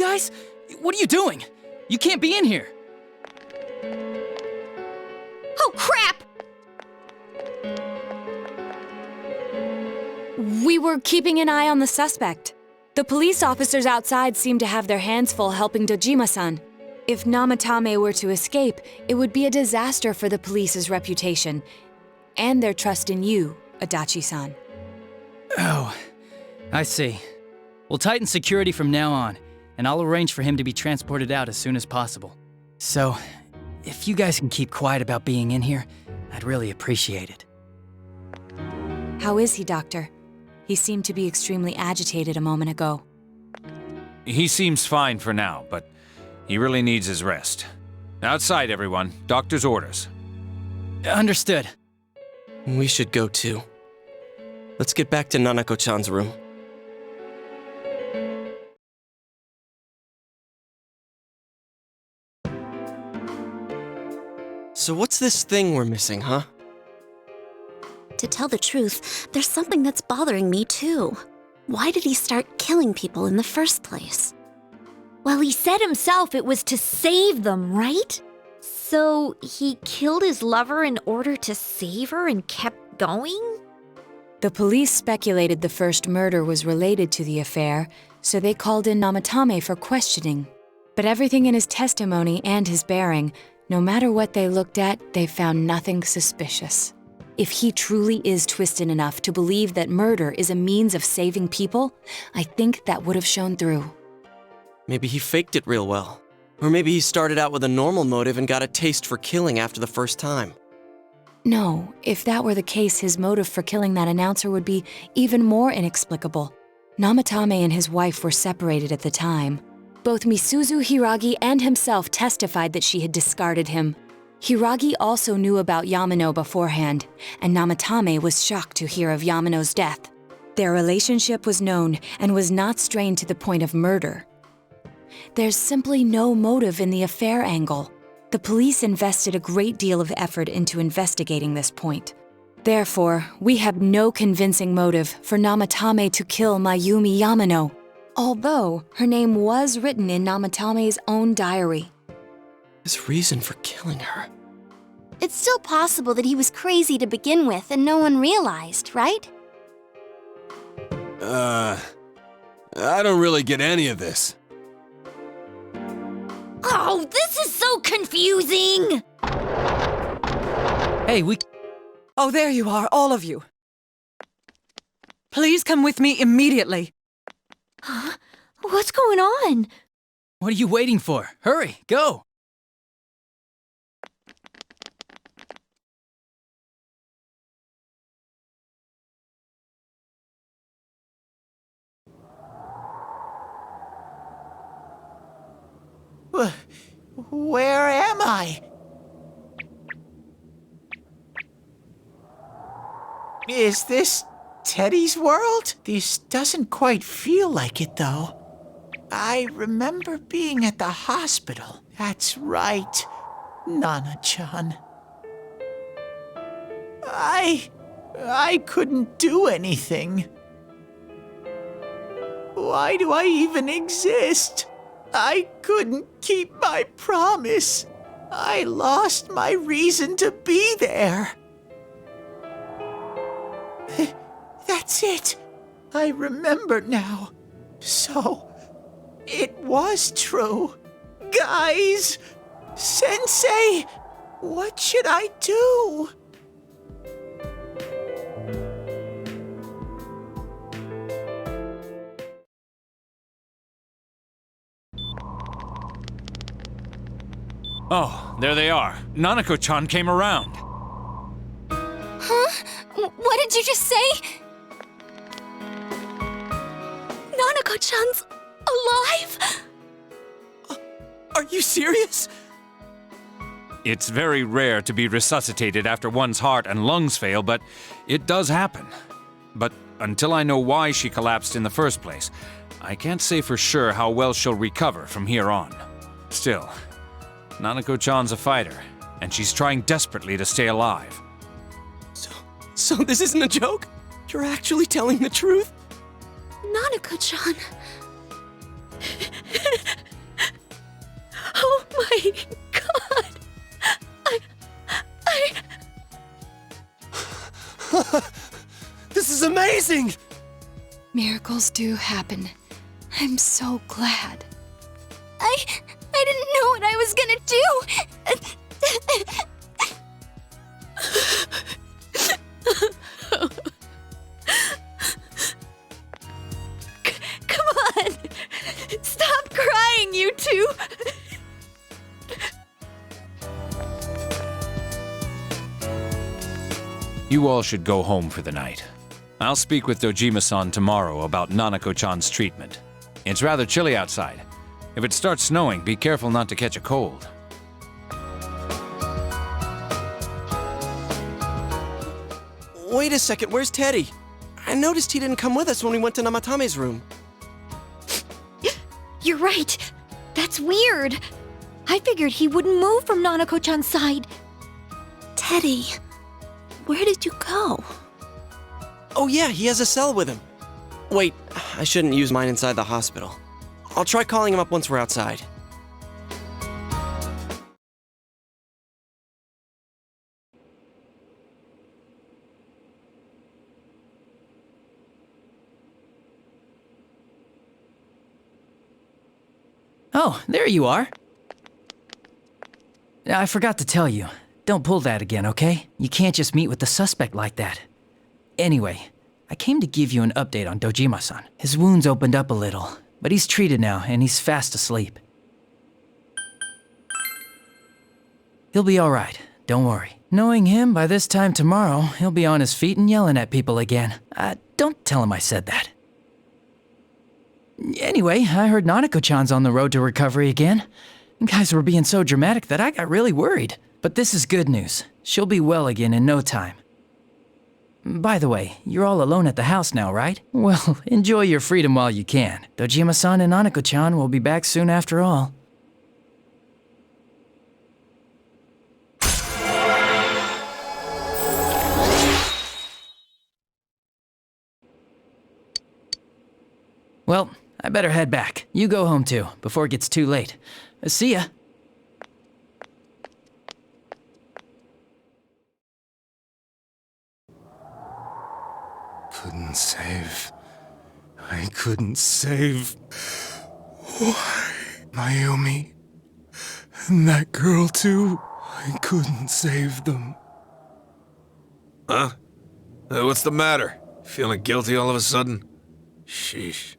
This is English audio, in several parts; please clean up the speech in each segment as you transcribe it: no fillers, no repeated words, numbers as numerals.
guys? What are you doing? You can't be in here. Oh, crap! We were keeping an eye on the suspect. The police officers outside seem to have their hands full helping Dojima-san. If Namatame were to escape, it would be a disaster for the police's reputation and their trust in you, Adachi-san. Oh, I see. We'll tighten security from now on, and I'll arrange for him to be transported out as soon as possible. So, if you guys can keep quiet about being in here, I'd really appreciate it. How is he, Doctor? He seemed to be extremely agitated a moment ago. He seems fine for now, but he really needs his rest. Outside, everyone. Doctor's orders. Understood. We should go too. Let's get back to Nanako-chan's room. So what's this thing we're missing, huh? To tell the truth, there's something that's bothering me too. Why did he start killing people in the first place? Well, he said himself it was to save them, right? So he killed his lover in order to save her and kept going? The police speculated the first murder was related to the affair, so they called in Namatame for questioning. But everything in his testimony and his bearing, no matter what they looked at, they found nothing suspicious. If he truly is twisted enough to believe that murder is a means of saving people, I think that would have shown through. Maybe he faked it real well. Or maybe he started out with a normal motive and got a taste for killing after the first time. No, if that were the case, his motive for killing that announcer would be even more inexplicable. Namatame and his wife were separated at the time. Both Misuzu Hiragi and himself testified that she had discarded him. Hiragi also knew about Yamano beforehand, and Namatame was shocked to hear of Yamano's death. Their relationship was known and was not strained to the point of murder. There's simply no motive in the affair angle. The police invested a great deal of effort into investigating this point. Therefore, we have no convincing motive for Namatame to kill Mayumi Yamano, although her name was written in Namatame's own diary. His reason for killing her. It's still possible that he was crazy to begin with and no one realized, right? I don't really get any of this. Oh, this is so confusing! Hey, Oh, there you are, all of you. Please come with me immediately. Huh? What's going on? What are you waiting for? Hurry, go! Where am I? Is this Teddy's world? This doesn't quite feel like it, though. I remember being at the hospital. That's right, Nana-chan. I couldn't do anything. Why do I even exist? I couldn't keep my promise. I lost my reason to be there. That's it. I remember now. So, it was true. Guys! Sensei! What should I do? Oh, there they are. Nanako-chan came around. Huh? What did you just say? Nanako-chan's alive? Are you serious? It's very rare to be resuscitated after one's heart and lungs fail, but it does happen. But until I know why she collapsed in the first place, I can't say for sure how well she'll recover from here on. Still, Nanako-chan's a fighter, and she's trying desperately to stay alive. So this isn't a joke? You're actually telling the truth? Nanako-chan. my god! This is amazing! Miracles do happen. I'm so glad. I didn't know what I was gonna do! Come on! Stop crying, you two! You all should go home for the night. I'll speak with Dojima-san tomorrow about Nanako-chan's treatment. It's rather chilly outside. If it starts snowing, be careful not to catch a cold. Wait a second, where's Teddy? I noticed he didn't come with us when we went to Namatame's room. You're right. That's weird. I figured he wouldn't move from Nanako-chan's side. Teddy, where did you go? Oh yeah, he has a cell with him. Wait, I shouldn't use mine inside the hospital. I'll try calling him up once we're outside. Oh, there you are. I forgot to tell you. Don't pull that again, okay? You can't just meet with the suspect like that. Anyway, I came to give you an update on Dojima-san. His wounds opened up a little, but he's treated now and he's fast asleep. He'll be alright, don't worry. Knowing him, by this time tomorrow, he'll be on his feet and yelling at people again. Don't tell him I said that. Anyway, I heard Nanako-chan's on the road to recovery again. You guys were being so dramatic that I got really worried. But this is good news. She'll be well again in no time. By the way, you're all alone at the house now, right? Well, enjoy your freedom while you can. Dojima-san and Nanako-chan will be back soon after all. Well, I better head back. You go home too, before it gets too late. See ya. Couldn't save. I couldn't save. Why? Mayumi. And that girl too. I couldn't save them. Huh? What's the matter? Feeling guilty all of a sudden? Sheesh.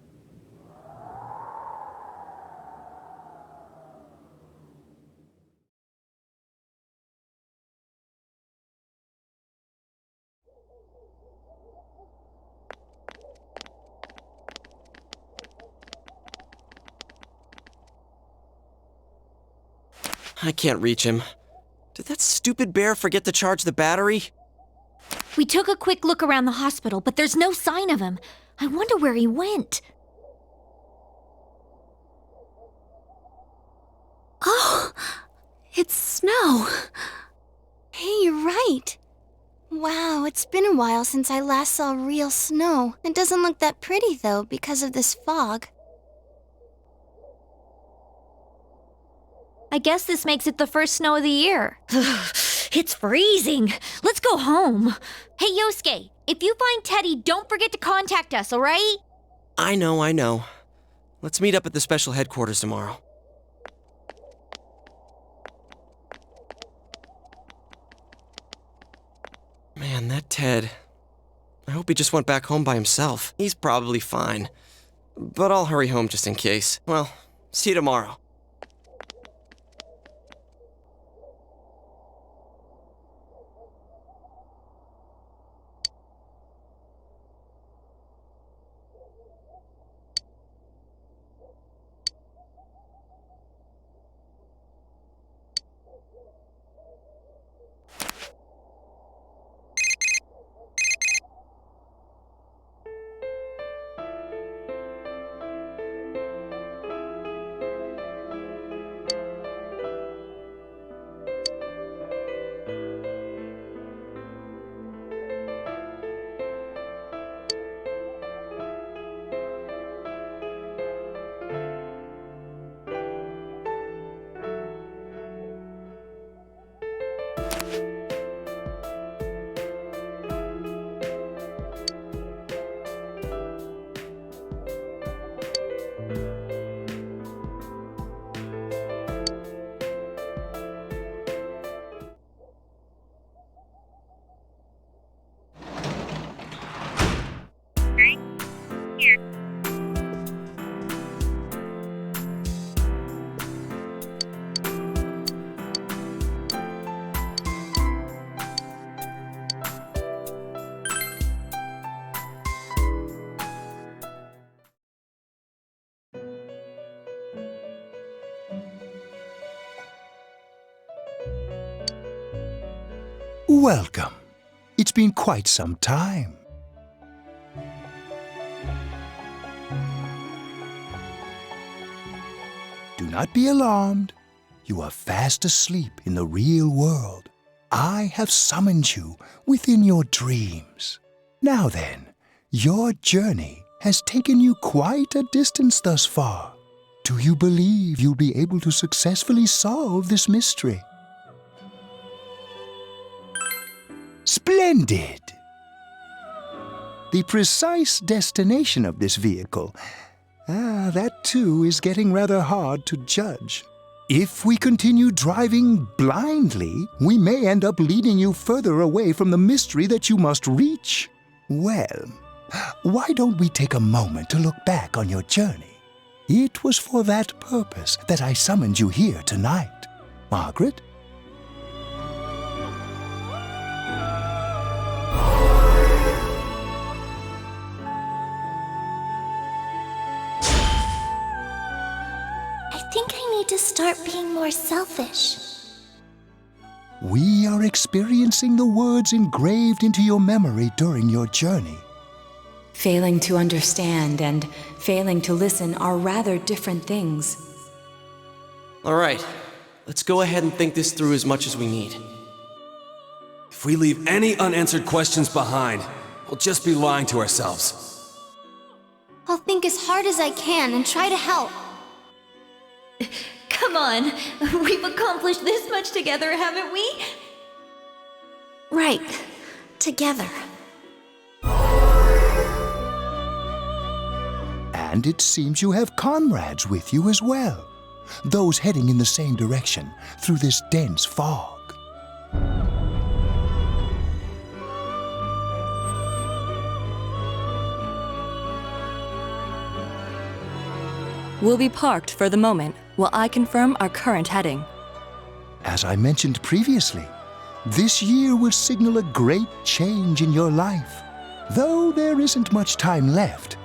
I can't reach him. Did that stupid bear forget to charge the battery? We took a quick look around the hospital, but there's no sign of him. I wonder where he went. Oh, it's snow. Hey, you're right. Wow, it's been a while since I last saw real snow. It doesn't look that pretty, though, because of this fog. I guess this makes it the first snow of the year. It's freezing. Let's go home. Hey, Yosuke, if you find Teddy, don't forget to contact us, all right? I know. Let's meet up at the special headquarters tomorrow. Man, that Ted. I hope he just went back home by himself. He's probably fine. But I'll hurry home just in case. Well, see you tomorrow. Welcome. It's been quite some time. Do not be alarmed. You are fast asleep in the real world. I have summoned you within your dreams. Now then, your journey has taken you quite a distance thus far. Do you believe you'll be able to successfully solve this mystery? Splendid! The precise destination of this vehicle, that too is getting rather hard to judge. If we continue driving blindly, we may end up leading you further away from the mystery that you must reach. Well, why don't we take a moment to look back on your journey? It was for that purpose that I summoned you here tonight. Margaret? I think I need to start being more selfish. We are experiencing the words engraved into your memory during your journey. Failing to understand and failing to listen are rather different things. All right, let's go ahead and think this through as much as we need. If we leave any unanswered questions behind, we'll just be lying to ourselves. I'll think as hard as I can and try to help. Come on, we've accomplished this much together, haven't we? Right. Together. And it seems you have comrades with you as well. Those heading in the same direction through this dense fog. We'll be parked for the moment while I confirm our current heading. As I mentioned previously, this year will signal a great change in your life. Though there isn't much time left,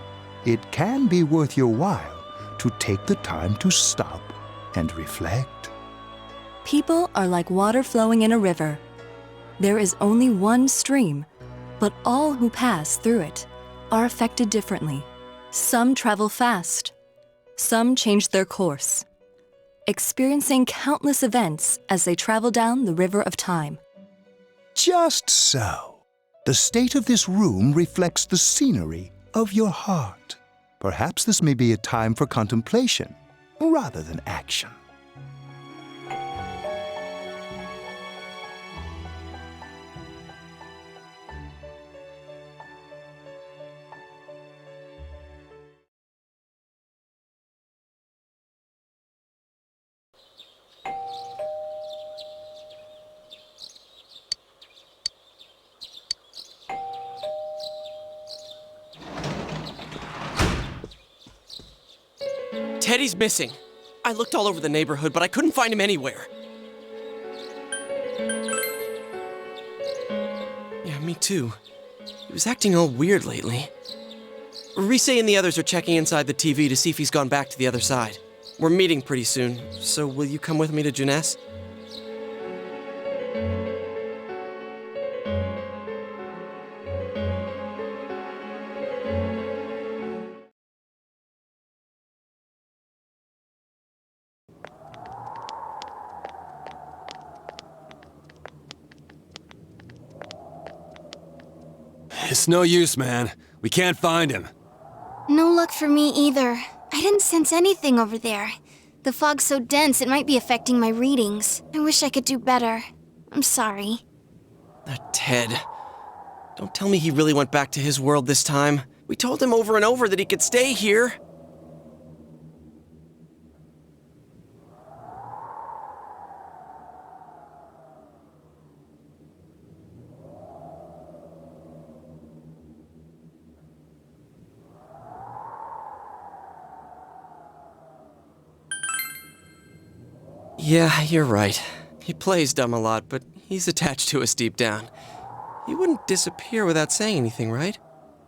it can be worth your while to take the time to stop and reflect. People are like water flowing in a river. There is only one stream, but all who pass through it are affected differently. Some travel fast. Some change their course, experiencing countless events as they travel down the river of time. Just so. The state of this room reflects the scenery of your heart. Perhaps this may be a time for contemplation rather than action. Teddy's missing. I looked all over the neighborhood, but I couldn't find him anywhere. Yeah, me too. He was acting all weird lately. Rise and the others are checking inside the TV to see if he's gone back to the other side. We're meeting pretty soon, so will you come with me to Jeunesse? It's no use, man. We can't find him. No luck for me either. I didn't sense anything over there. The fog's so dense it might be affecting my readings. I wish I could do better. I'm sorry. That Ted. Don't tell me he really went back to his world this time. We told him over and over that he could stay here. Yeah, you're right. He plays dumb a lot, but he's attached to us deep down. He wouldn't disappear without saying anything, right?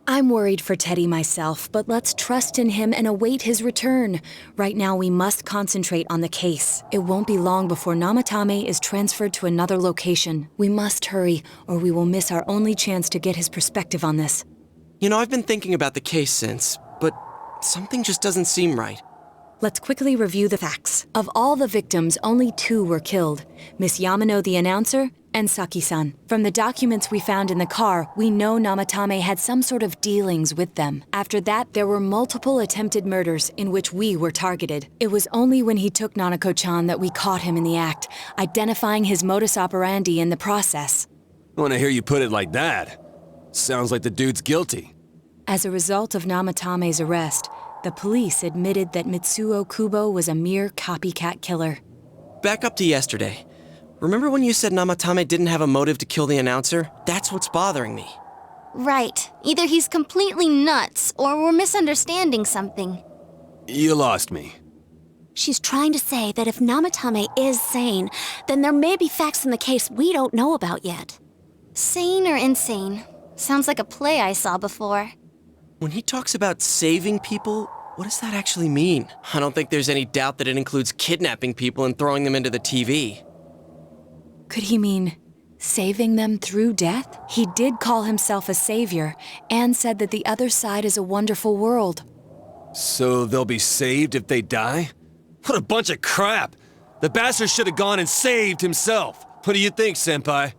I'm worried for Teddy myself, but let's trust in him and await his return. Right now, we must concentrate on the case. It won't be long before Namatame is transferred to another location. We must hurry, or we will miss our only chance to get his perspective on this. You know, I've been thinking about the case since, but something just doesn't seem right. Let's quickly review the facts. Of all the victims, only 2 were killed. Miss Yamano the announcer, and Saki-san. From the documents we found in the car, we know Namatame had some sort of dealings with them. After that, there were multiple attempted murders in which we were targeted. It was only when he took Nanako-chan that we caught him in the act, identifying his modus operandi in the process. I want to hear you put it like that. Sounds like the dude's guilty. As a result of Namatame's arrest, the police admitted that Mitsuo Kubo was a mere copycat killer. Back up to yesterday. Remember when you said Namatame didn't have a motive to kill the announcer? That's what's bothering me. Right. Either he's completely nuts, or we're misunderstanding something. You lost me. She's trying to say that if Namatame is sane, then there may be facts in the case we don't know about yet. Sane or insane? Sounds like a play I saw before. When he talks about saving people, what does that actually mean? I don't think there's any doubt that it includes kidnapping people and throwing them into the TV. Could he mean saving them through death? He did call himself a savior and said that the other side is a wonderful world. So they'll be saved if they die? What a bunch of crap! The bastard should have gone and saved himself. What do you think, Senpai?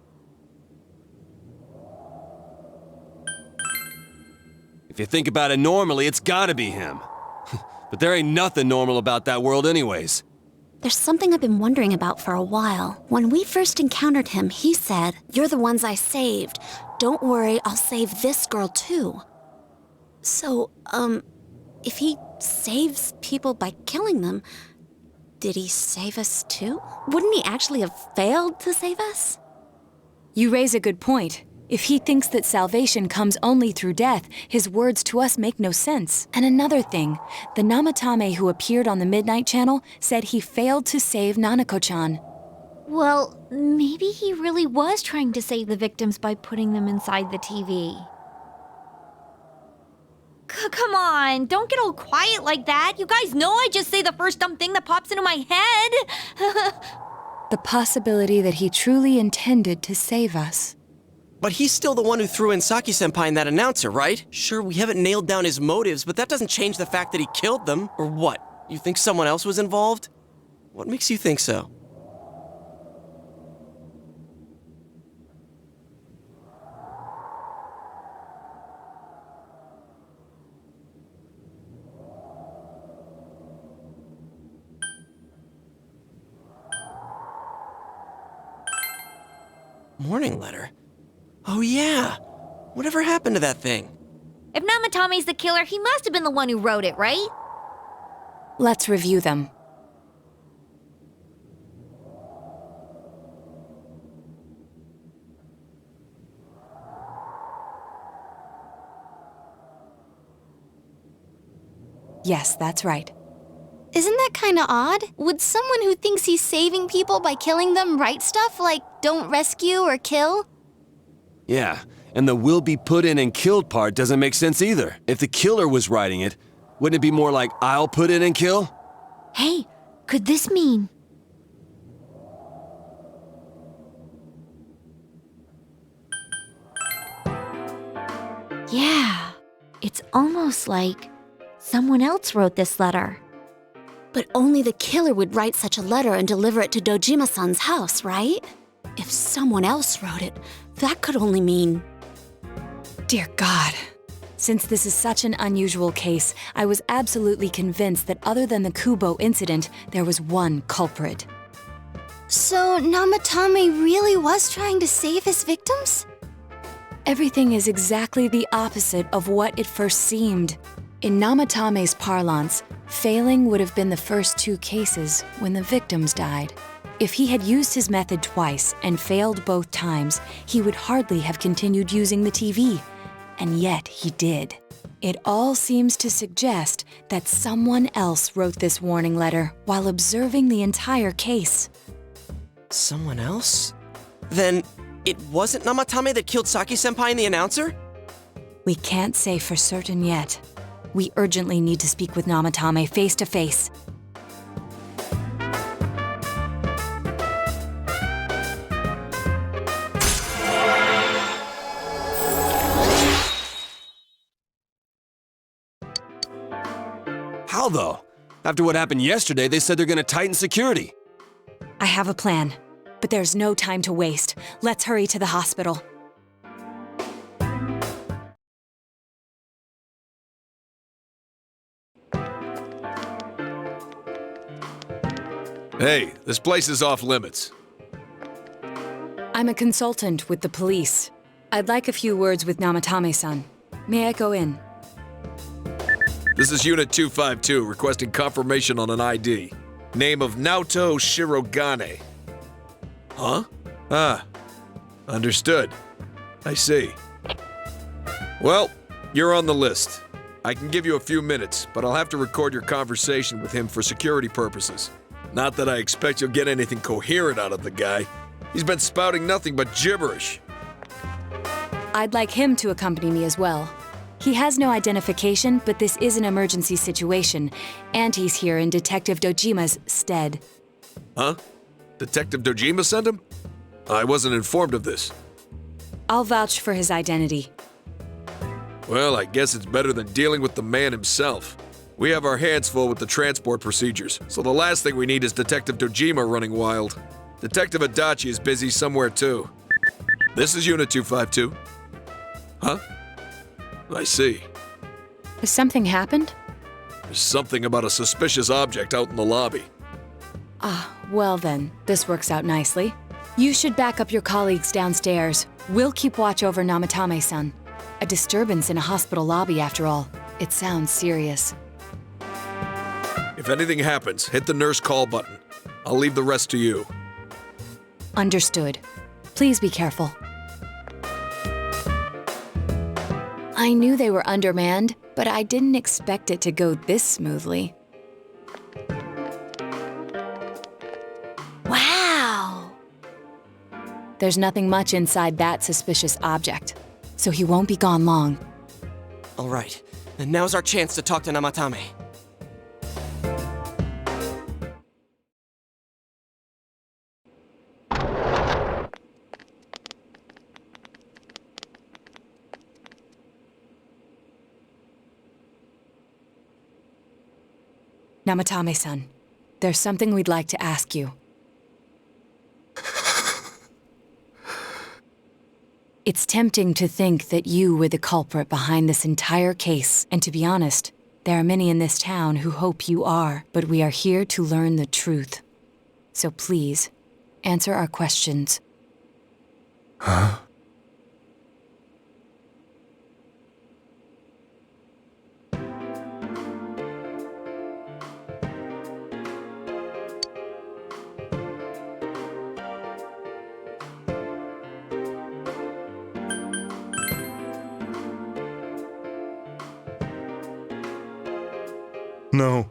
If you think about it normally, it's gotta be him. But there ain't nothing normal about that world anyways. There's something I've been wondering about for a while. When we first encountered him, he said, "You're the ones I saved. Don't worry, I'll save this girl too." So, if he saves people by killing them, did he save us too? Wouldn't he actually have failed to save us? You raise a good point. If he thinks that salvation comes only through death, his words to us make no sense. And another thing, the Namatame who appeared on the Midnight Channel said he failed to save Nanako-chan. Well, maybe he really was trying to save the victims by putting them inside the TV. Come on, don't get all quiet like that. You guys know I just say the first dumb thing that pops into my head. The possibility that he truly intended to save us. But he's still the one who threw in Saki-senpai and that announcer, right? Sure, we haven't nailed down his motives, but that doesn't change the fact that he killed them. Or what? You think someone else was involved? What makes you think so? Morning letter? Oh yeah! Whatever happened to that thing? If Namatame's the killer, he must have been the one who wrote it, right? Let's review them. Yes, that's right. Isn't that kinda odd? Would someone who thinks he's saving people by killing them write stuff like, "Don't rescue or kill"? Yeah, and the will be put in and killed part doesn't make sense either. If the killer was writing it, wouldn't it be more like, "I'll put in and kill"? Hey, could this mean... Yeah, it's almost like someone else wrote this letter. But only the killer would write such a letter and deliver it to Dojima-san's house, right? If someone else wrote it, that could only mean... Dear God. Since this is such an unusual case, I was absolutely convinced that other than the Kubo incident, there was one culprit. So Namatame really was trying to save his victims? Everything is exactly the opposite of what it first seemed. In Namatame's parlance, failing would have been the first 2 cases when the victims died. If he had used his method twice and failed both times, he would hardly have continued using the TV. And yet he did. It all seems to suggest that someone else wrote this warning letter while observing the entire case. Someone else? Then it wasn't Namatame that killed Saki-senpai and the announcer? We can't say for certain yet. We urgently need to speak with Namatame face to face. How though? After what happened yesterday, they said they're gonna tighten security. I have a plan, but there's no time to waste. Let's hurry to the hospital. Hey, this place is off limits. I'm a consultant with the police. I'd like a few words with Namatame-san. May I go in? This is Unit 252, requesting confirmation on an ID. Name of Naoto Shirogane. Huh? Ah, understood. I see. Well, you're on the list. I can give you a few minutes, but I'll have to record your conversation with him for security purposes. Not that I expect you'll get anything coherent out of the guy. He's been spouting nothing but gibberish. I'd like him to accompany me as well. He has no identification, but this is an emergency situation, and he's here in Detective Dojima's stead. Huh? Detective Dojima sent him? I wasn't informed of this. I'll vouch for his identity. Well, I guess it's better than dealing with the man himself. We have our hands full with the transport procedures, so the last thing we need is Detective Dojima running wild. Detective Adachi is busy somewhere too. This is Unit 252. Huh? I see. Has something happened? There's something about a suspicious object out in the lobby. Ah, well then, this works out nicely. You should back up your colleagues downstairs. We'll keep watch over Namatame-san. A disturbance in a hospital lobby, after all. It sounds serious. If anything happens, hit the nurse call button. I'll leave the rest to you. Understood. Please be careful. I knew they were undermanned, but I didn't expect it to go this smoothly. Wow! There's nothing much inside that suspicious object, so he won't be gone long. All right, then now's our chance to talk to Namatame. Namatame-san, there's something we'd like to ask you. It's tempting to think that you were the culprit behind this entire case, and to be honest, there are many in this town who hope you are, but we are here to learn the truth. So please, answer our questions. Huh? No.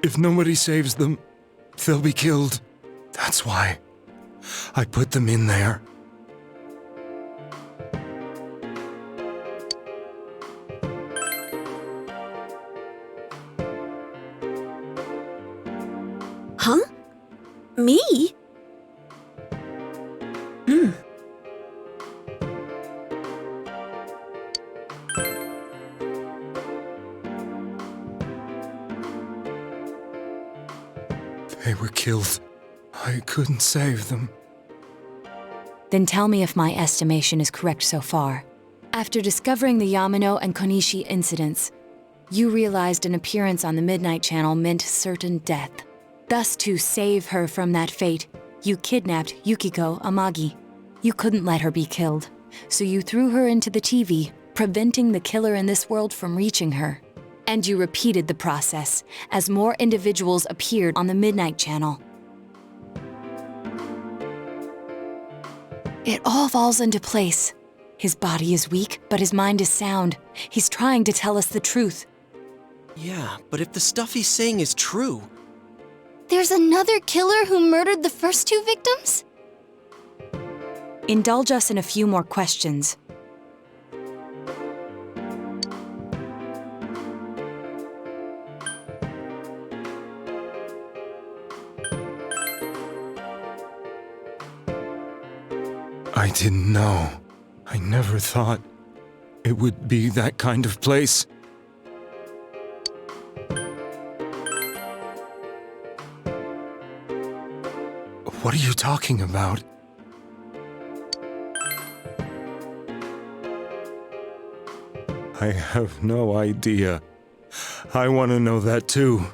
If nobody saves them, they'll be killed. That's why I put them in there. Huh? Me? They were killed. I couldn't save them. Then tell me if my estimation is correct so far. After discovering the Yamano and Konishi incidents, you realized an appearance on the Midnight Channel meant certain death. Thus, to save her from that fate, you kidnapped Yukiko Amagi. You couldn't let her be killed, so you threw her into the TV, preventing the killer in this world from reaching her. And you repeated the process as more individuals appeared on the Midnight Channel. It all falls into place. His body is weak, but his mind is sound. He's trying to tell us the truth. Yeah, but if the stuff he's saying is true... There's another killer who murdered the first two victims? Indulge us in a few more questions. I didn't know. I never thought it would be that kind of place. What are you talking about? I have no idea. I want to know that too.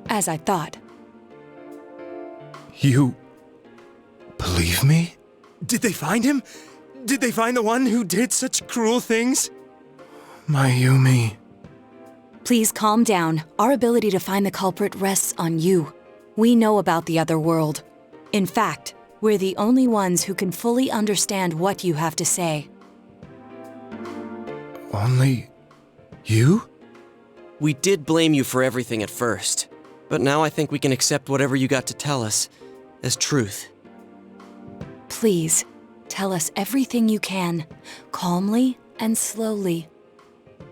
As I thought. You believe me? Did they find him? Did they find the one who did such cruel things? Mayumi. Please calm down. Our ability to find the culprit rests on you. We know about the other world. In fact, we're the only ones who can fully understand what you have to say. Only you? We did blame you for everything at first, but now I think we can accept whatever you got to tell us as truth. Please, tell us everything you can, calmly and slowly.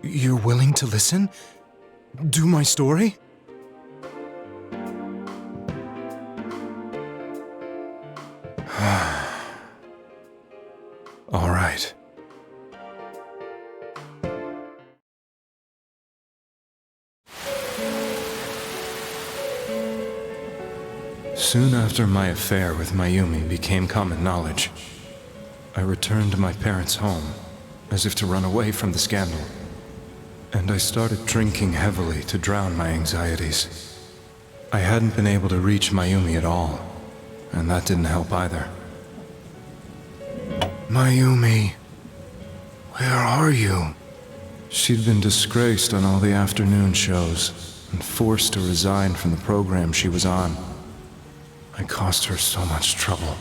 You're willing to listen? Do my story? All right. Soon after my affair with Mayumi became common knowledge, I returned to my parents' home, as if to run away from the scandal. And I started drinking heavily to drown my anxieties. I hadn't been able to reach Mayumi at all, and that didn't help either. Mayumi, where are you? She'd been disgraced on all the afternoon shows and forced to resign from the program she was on. I caused her so much trouble.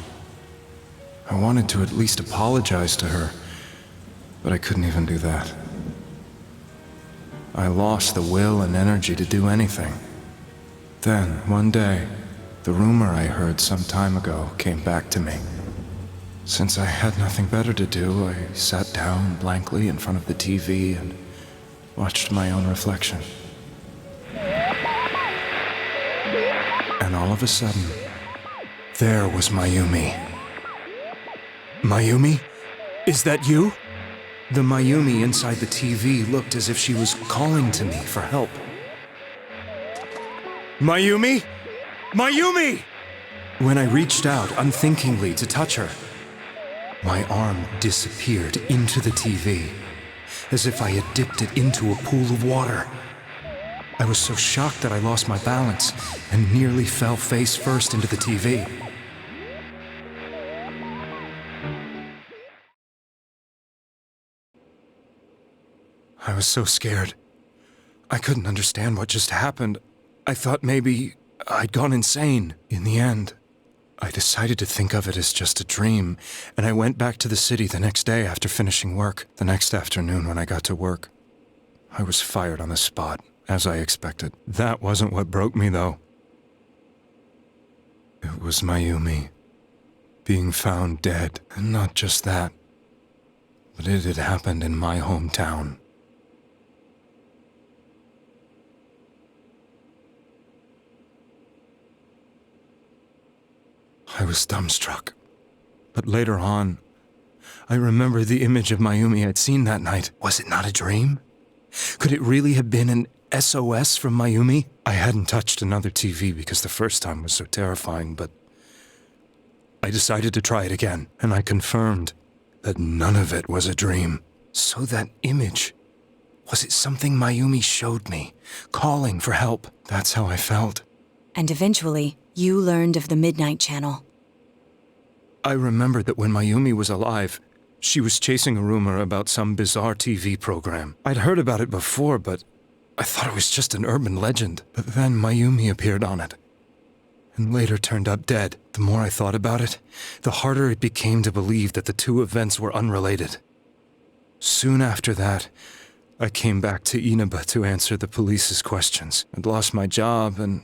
I wanted to at least apologize to her, but I couldn't even do that. I lost the will and energy to do anything. Then, one day, the rumor I heard some time ago came back to me. Since I had nothing better to do, I sat down blankly in front of the TV and watched my own reflection. And all of a sudden, there was Mayumi. Mayumi? Is that you? The Mayumi inside the TV looked as if she was calling to me for help. Mayumi? Mayumi! When I reached out unthinkingly to touch her, my arm disappeared into the TV, as if I had dipped it into a pool of water. I was so shocked that I lost my balance and nearly fell face first into the TV. I was so scared. I couldn't understand what just happened. I thought maybe I'd gone insane. In the end, I decided to think of it as just a dream, and I went back to the city the next day after finishing work. The next afternoon when I got to work, I was fired on the spot, as I expected. That wasn't what broke me, though. It was Mayumi being found dead, and not just that, but it had happened in my hometown. I was dumbstruck. But later on, I remember the image of Mayumi I'd seen that night. Was it not a dream? Could it really have been an SOS from Mayumi? I hadn't touched another TV because the first time was so terrifying, but I decided to try it again, and I confirmed that none of it was a dream. So that image, was it something Mayumi showed me, calling for help? That's how I felt. And eventually, you learned of the Midnight Channel. I remembered that when Mayumi was alive, she was chasing a rumor about some bizarre TV program. I'd heard about it before, but I thought it was just an urban legend. But then Mayumi appeared on it, and later turned up dead. The more I thought about it, the harder it became to believe that the two events were unrelated. Soon after that, I came back to Inaba to answer the police's questions. I'd lost my job, and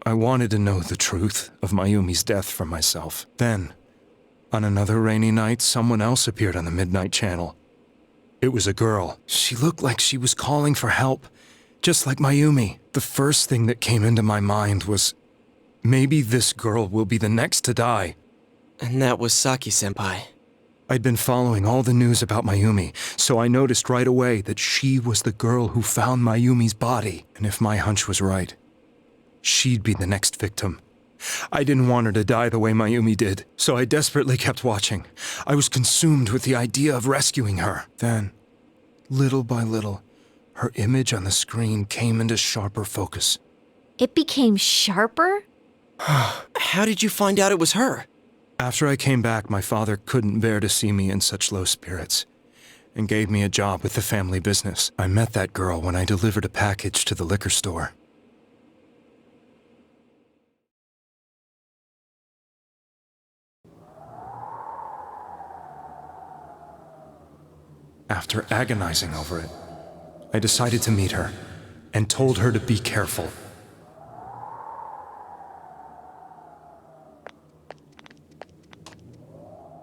I wanted to know the truth of Mayumi's death for myself. Then, on another rainy night, someone else appeared on the Midnight Channel. It was a girl. She looked like she was calling for help, just like Mayumi. The first thing that came into my mind was, maybe this girl will be the next to die. And that was Saki-senpai. I'd been following all the news about Mayumi, so I noticed right away that she was the girl who found Mayumi's body. And if my hunch was right, she'd be the next victim. I didn't want her to die the way Mayumi did, so I desperately kept watching. I was consumed with the idea of rescuing her. Then, little by little, her image on the screen came into sharper focus. It became sharper? How did you find out it was her? After I came back, my father couldn't bear to see me in such low spirits and gave me a job with the family business. I met that girl when I delivered a package to the liquor store. After agonizing over it, I decided to meet her and told her to be careful.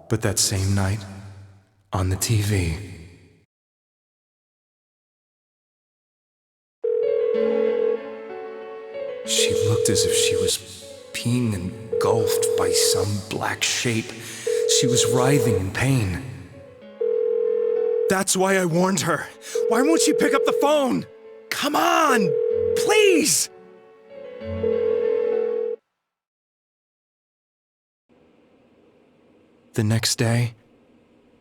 But that same night, on the TV, she looked as if she was being engulfed by some black shape. She was writhing in pain. That's why I warned her. Why won't she pick up the phone? Come on, please! The next day,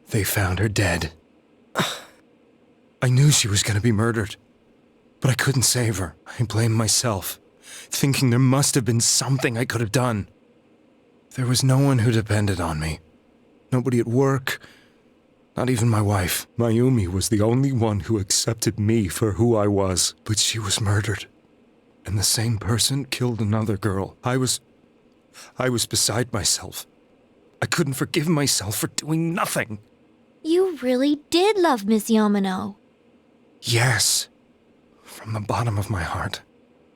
they found her dead. I knew she was going to be murdered, but I couldn't save her. I blamed myself, thinking there must have been something I could have done. There was no one who depended on me. Nobody at work, not even my wife. Mayumi was the only one who accepted me for who I was, but she was murdered. And the same person killed another girl. I was beside myself. I couldn't forgive myself for doing nothing. You really did love Miss Yamano. Yes, from the bottom of my heart.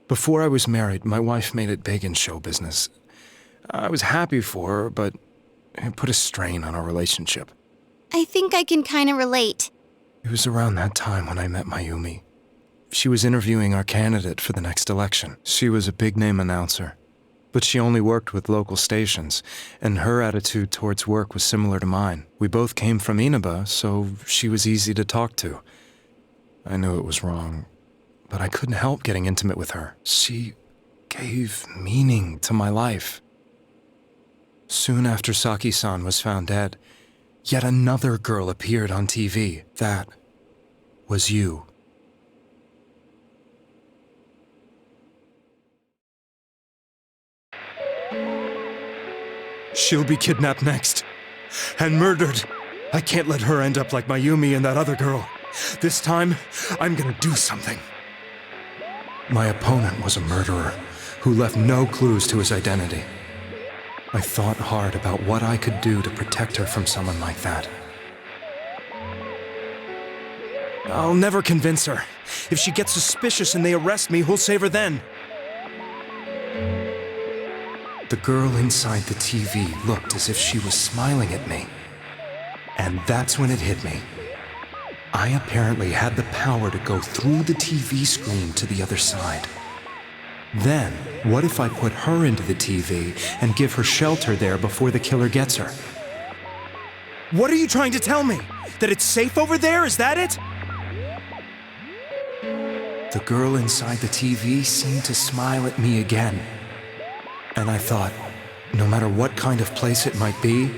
Before I was married, my wife made it big in show business. I was happy for her, but it put a strain on our relationship. I think I can kind of relate. It was around that time when I met Mayumi. She was interviewing our candidate for the next election. She was a big-name announcer, but she only worked with local stations, and her attitude towards work was similar to mine. We both came from Inaba, so she was easy to talk to. I knew it was wrong, but I couldn't help getting intimate with her. She gave meaning to my life. Soon after Saki-san was found dead, yet another girl appeared on TV. That was you. She'll be kidnapped next. And murdered. I can't let her end up like Mayumi and that other girl. This time, I'm gonna do something. My opponent was a murderer who left no clues to his identity. I thought hard about what I could do to protect her from someone like that. I'll never convince her. If she gets suspicious and they arrest me, who'll save her then? The girl inside the TV looked as if she was smiling at me. And that's when it hit me. I apparently had the power to go through the TV screen to the other side. Then, what if I put her into the TV and give her shelter there before the killer gets her? What are you trying to tell me? That it's safe over there? Is that it? The girl inside the TV seemed to smile at me again. And I thought, no matter what kind of place it might be,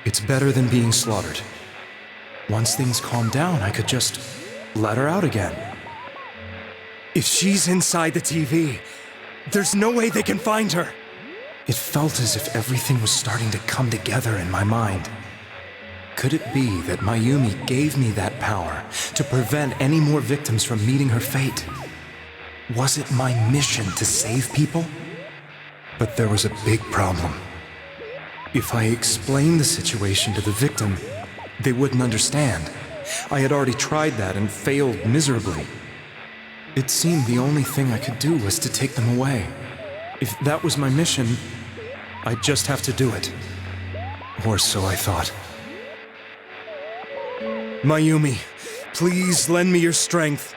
it's better than being slaughtered. Once things calmed down, I could just let her out again. If she's inside the TV, there's no way they can find her. It felt as if everything was starting to come together in my mind. Could it be that Mayumi gave me that power to prevent any more victims from meeting her fate? Was it my mission to save people? But there was a big problem. If I explained the situation to the victim, they wouldn't understand. I had already tried that and failed miserably. It seemed the only thing I could do was to take them away. If that was my mission, I'd just have to do it. Or so I thought. Mayumi, please lend me your strength.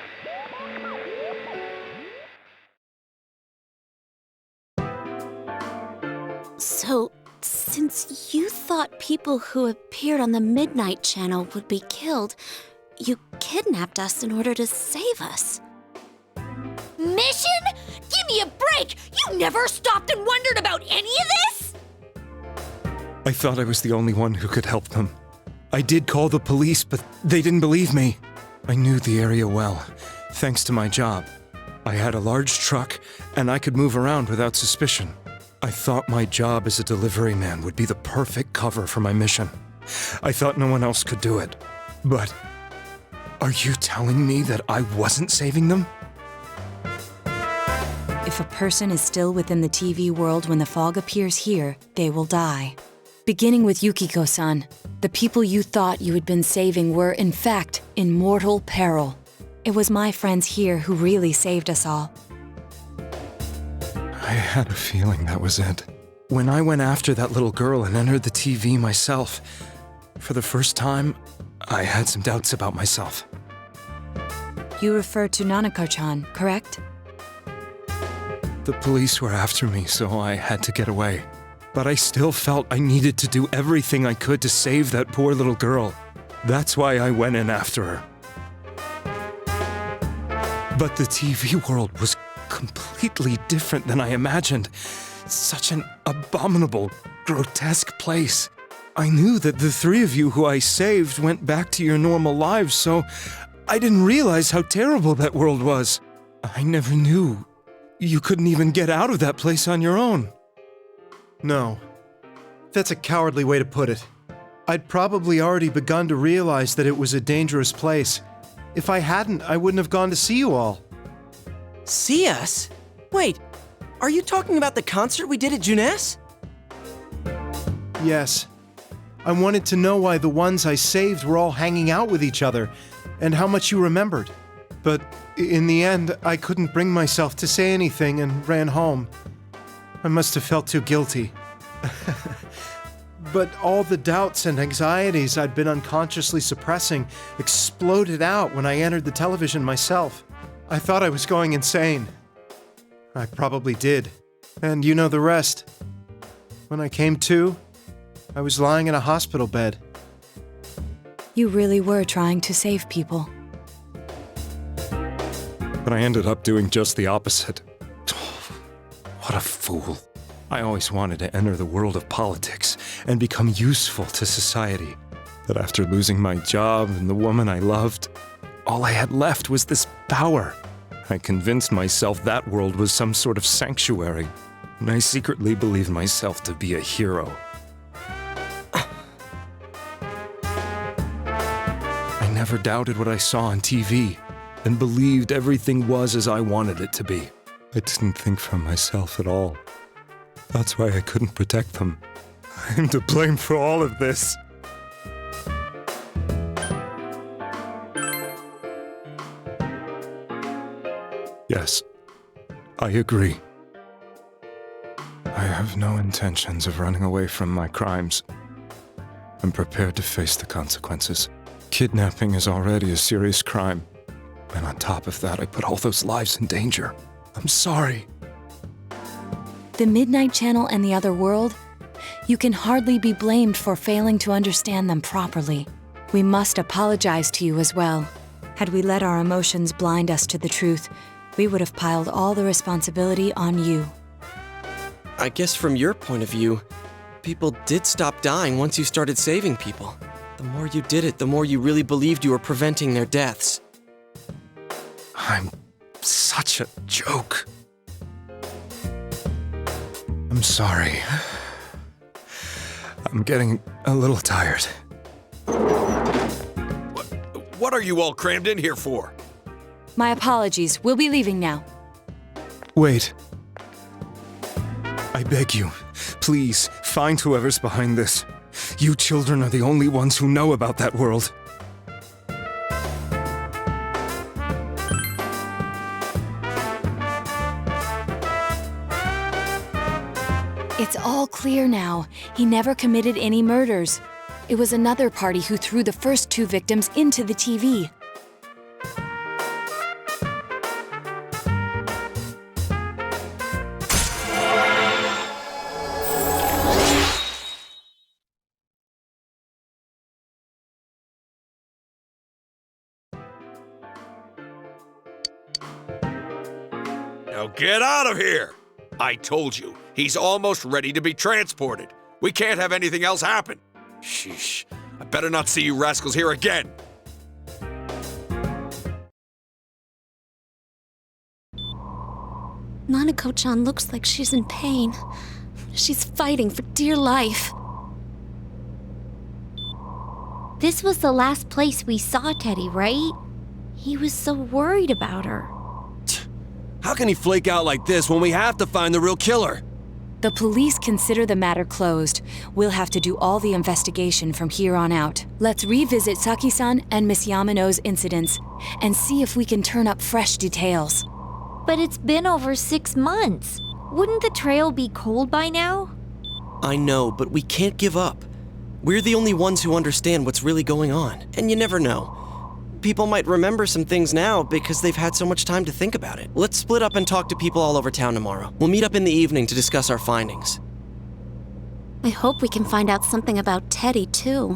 So, since you thought people who appeared on the Midnight Channel would be killed, you kidnapped us in order to save us. Mission? Give me a break! You never stopped and wondered about any of this? I thought I was the only one who could help them. I did call the police, but they didn't believe me. I knew the area well, thanks to my job. I had a large truck, and I could move around without suspicion. I thought my job as a delivery man would be the perfect cover for my mission. I thought no one else could do it. But are you telling me that I wasn't saving them? If a person is still within the TV world when the fog appears here, they will die. Beginning with Yukiko-san, the people you thought you had been saving were, in fact, in mortal peril. It was my friends here who really saved us all. I had a feeling that was it. When I went after that little girl and entered the TV myself, for the first time, I had some doubts about myself. You refer to Nanako-chan, correct? The police were after me, so I had to get away. But I still felt I needed to do everything I could to save that poor little girl. That's why I went in after her. But the TV world was completely different than I imagined. Such an abominable, grotesque place. I knew that the three of you who I saved went back to your normal lives, so I didn't realize how terrible that world was. I never knew you couldn't even get out of that place on your own. No. That's a cowardly way to put it. I'd probably already begun to realize that it was a dangerous place. If I hadn't, I wouldn't have gone to see you all. See us? Wait, are you talking about the concert we did at Juness? Yes. I wanted to know why the ones I saved were all hanging out with each other, and how much you remembered. But in the end, I couldn't bring myself to say anything and ran home. I must have felt too guilty. But all the doubts and anxieties I'd been unconsciously suppressing exploded out when I entered the television myself. I thought I was going insane. I probably did. And you know the rest. When I came to, I was lying in a hospital bed. You really were trying to save people. But I ended up doing just the opposite. What a fool. I always wanted to enter the world of politics and become useful to society. But after losing my job and the woman I loved, all I had left was this power. I convinced myself that world was some sort of sanctuary, and I secretly believed myself to be a hero. I never doubted what I saw on TV, and believed everything was as I wanted it to be. I didn't think for myself at all. That's why I couldn't protect them. I'm to blame for all of this. Yes, I agree. I have no intentions of running away from my crimes. I'm prepared to face the consequences. Kidnapping is already a serious crime. And on top of that, I put all those lives in danger. I'm sorry. The Midnight Channel and the other world? You can hardly be blamed for failing to understand them properly. We must apologize to you as well. Had we let our emotions blind us to the truth, we would have piled all the responsibility on you. I guess from your point of view, people did stop dying once you started saving people. The more you did it, the more you really believed you were preventing their deaths. I'm such a joke. I'm sorry. I'm getting a little tired. What are you all crammed in here for? My apologies. We'll be leaving now. Wait. I beg you, please, find whoever's behind this. You children are the only ones who know about that world. It's all clear now. He never committed any murders. It was another party who threw the first two victims into the TV. Now get out of here! I told you, he's almost ready to be transported. We can't have anything else happen. Sheesh, I better not see you rascals here again. Nanako-chan looks like she's in pain. She's fighting for dear life. This was the last place we saw Teddy, right? He was so worried about her. How can he flake out like this when we have to find the real killer? The police consider the matter closed. We'll have to do all the investigation from here on out. Let's revisit Saki-san and Miss Yamano's incidents and see if we can turn up fresh details. But it's been over 6 months. Wouldn't the trail be cold by now? I know, but we can't give up. We're the only ones who understand what's really going on, and you never know. People might remember some things now because they've had so much time to think about it. Let's split up and talk to people all over town tomorrow. We'll meet up in the evening to discuss our findings. I hope we can find out something about Teddy, too.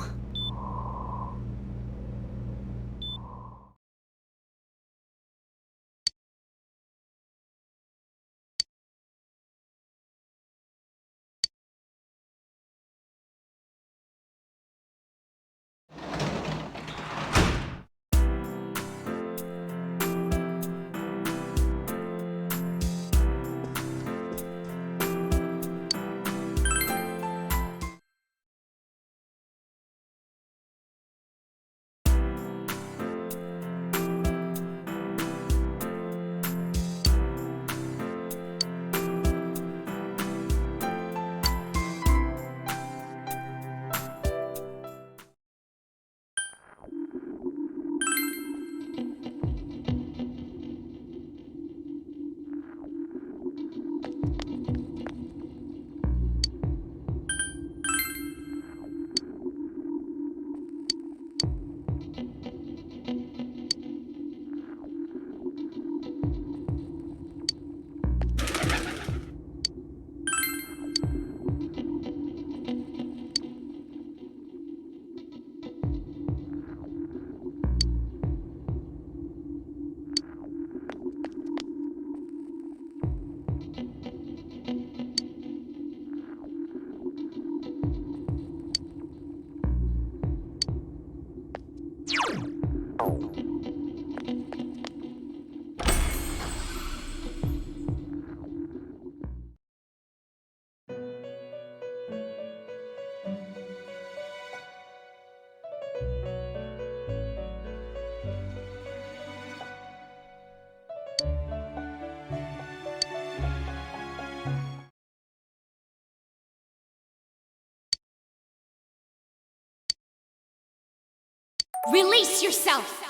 Release yourself!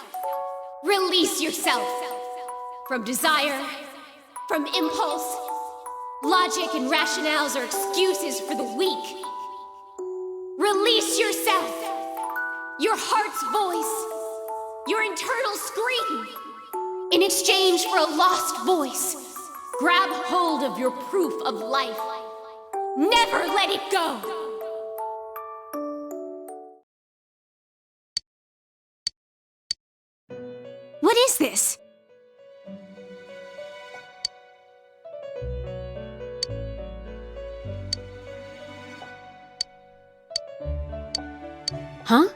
Release yourself! From desire, from impulse. Logic and rationales are excuses for the weak. Release yourself! Your heart's voice, your internal scream. In exchange for a lost voice, grab hold of your proof of life. Never let it go! What is this? Huh?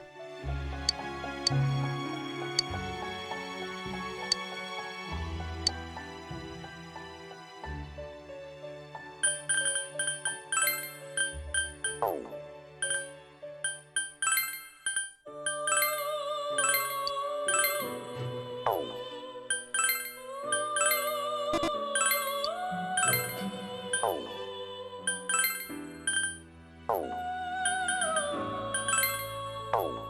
Oh.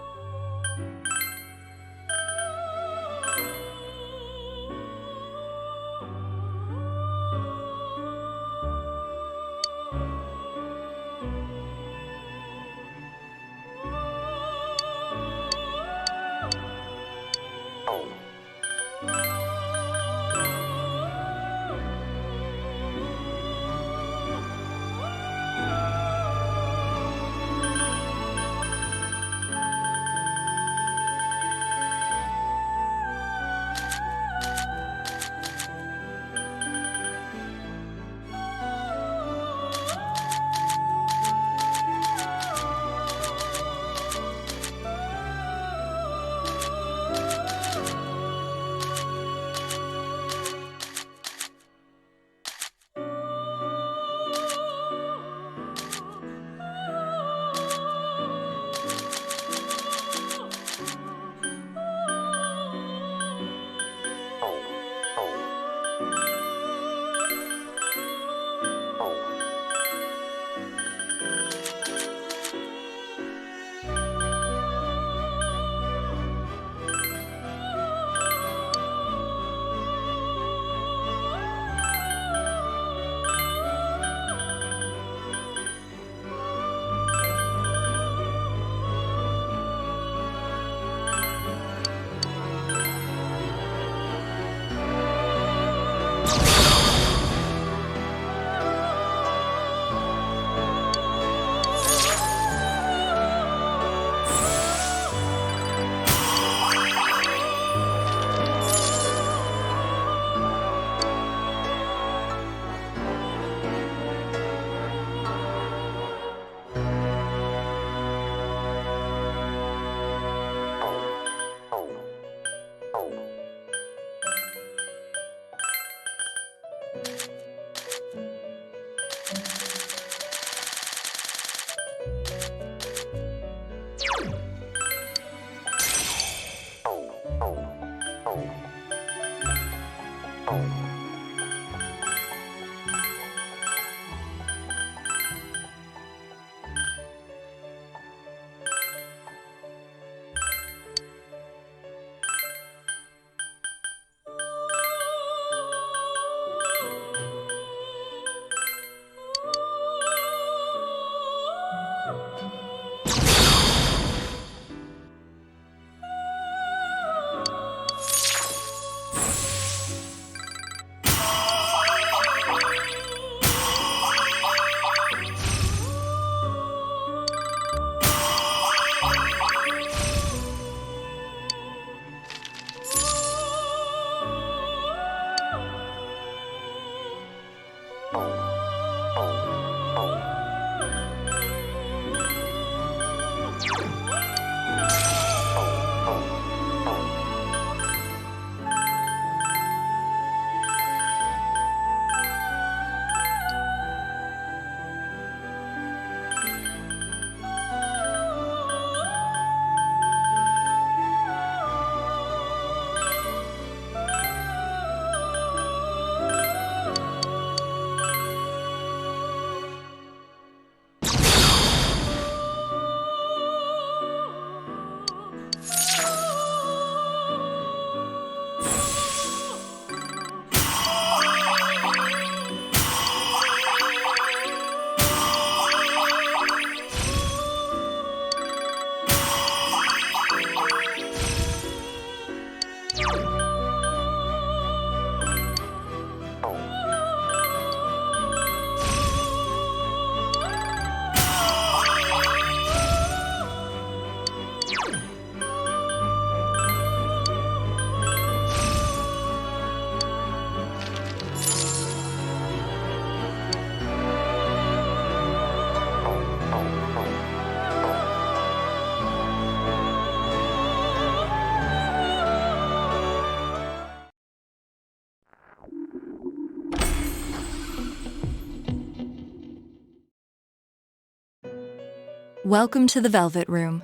Welcome to the Velvet Room.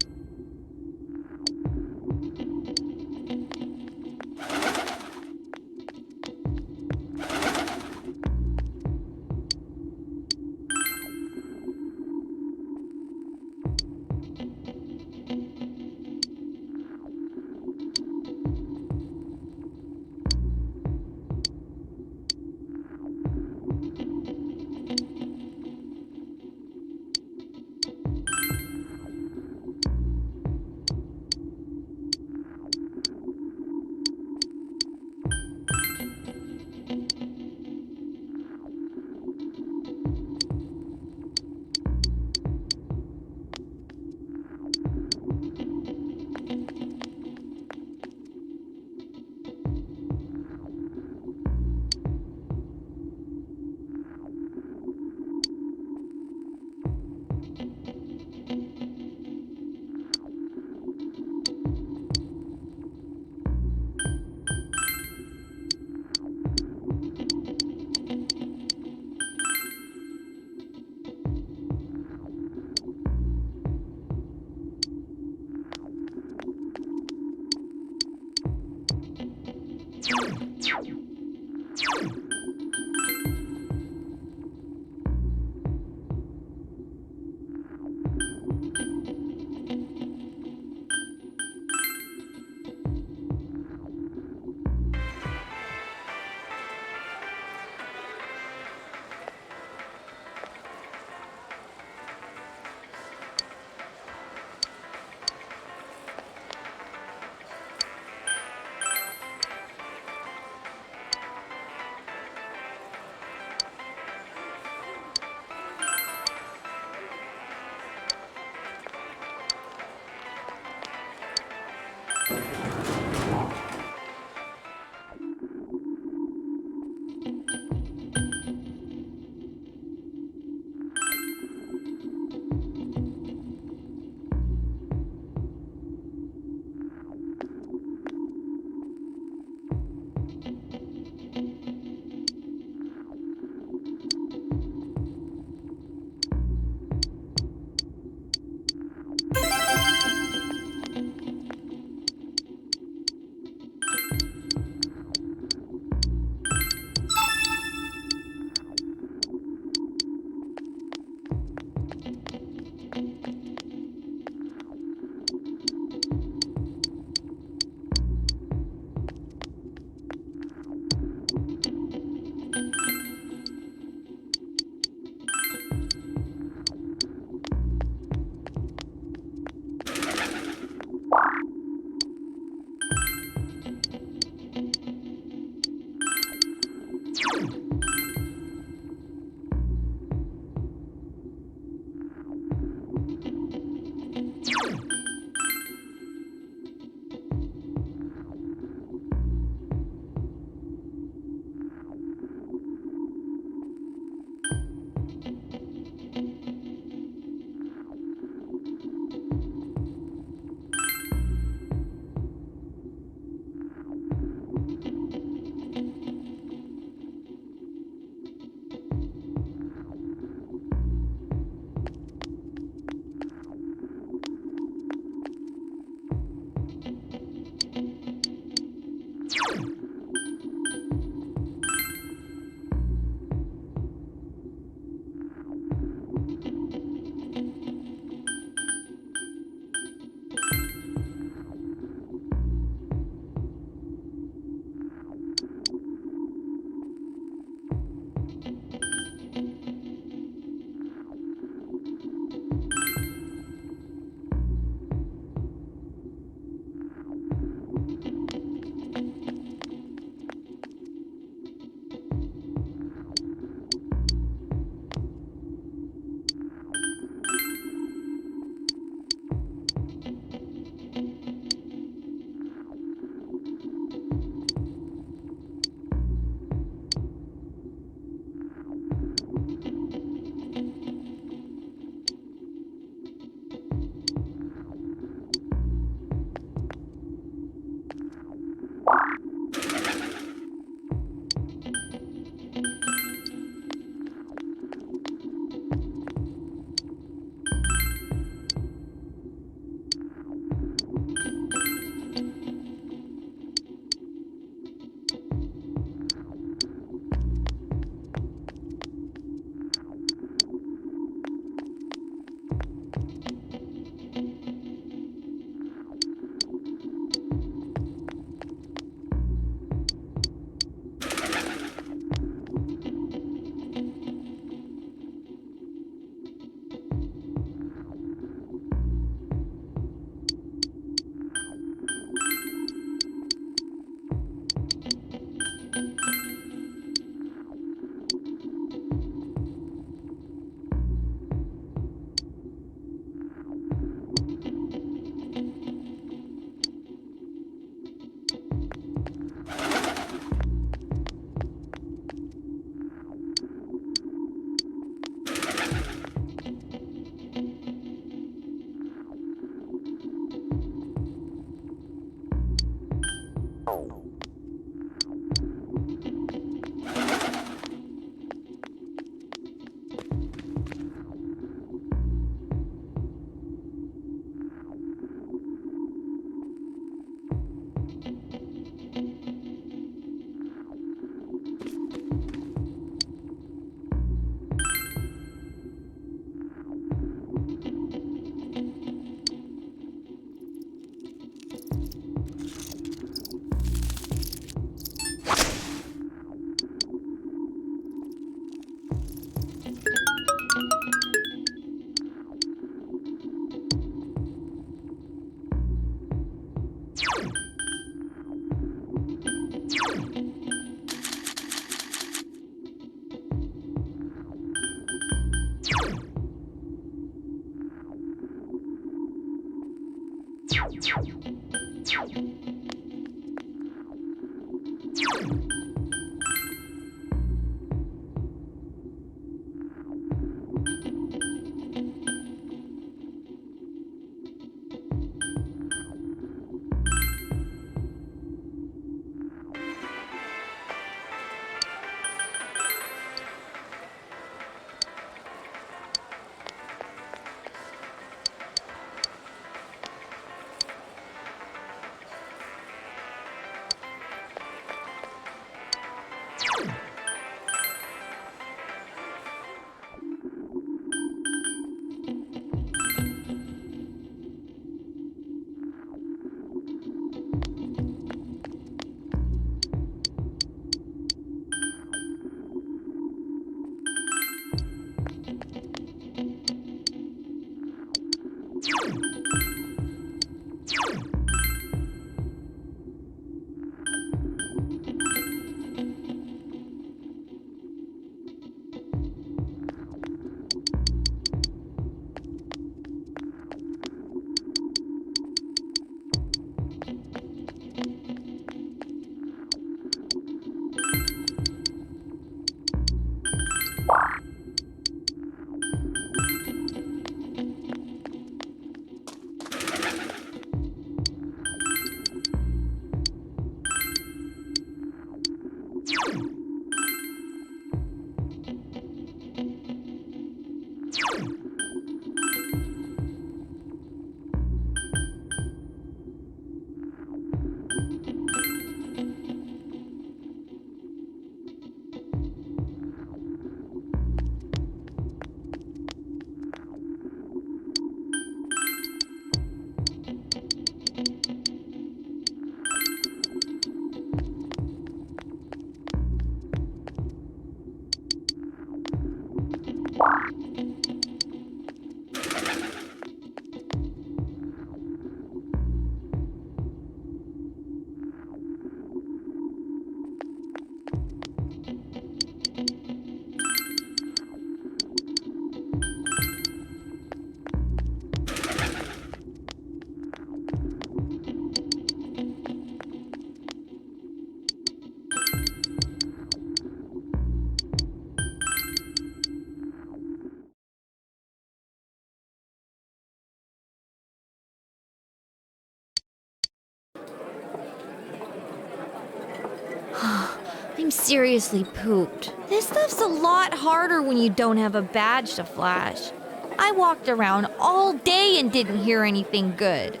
I'm seriously pooped. This stuff's a lot harder when you don't have a badge to flash. I walked around all day and didn't hear anything good.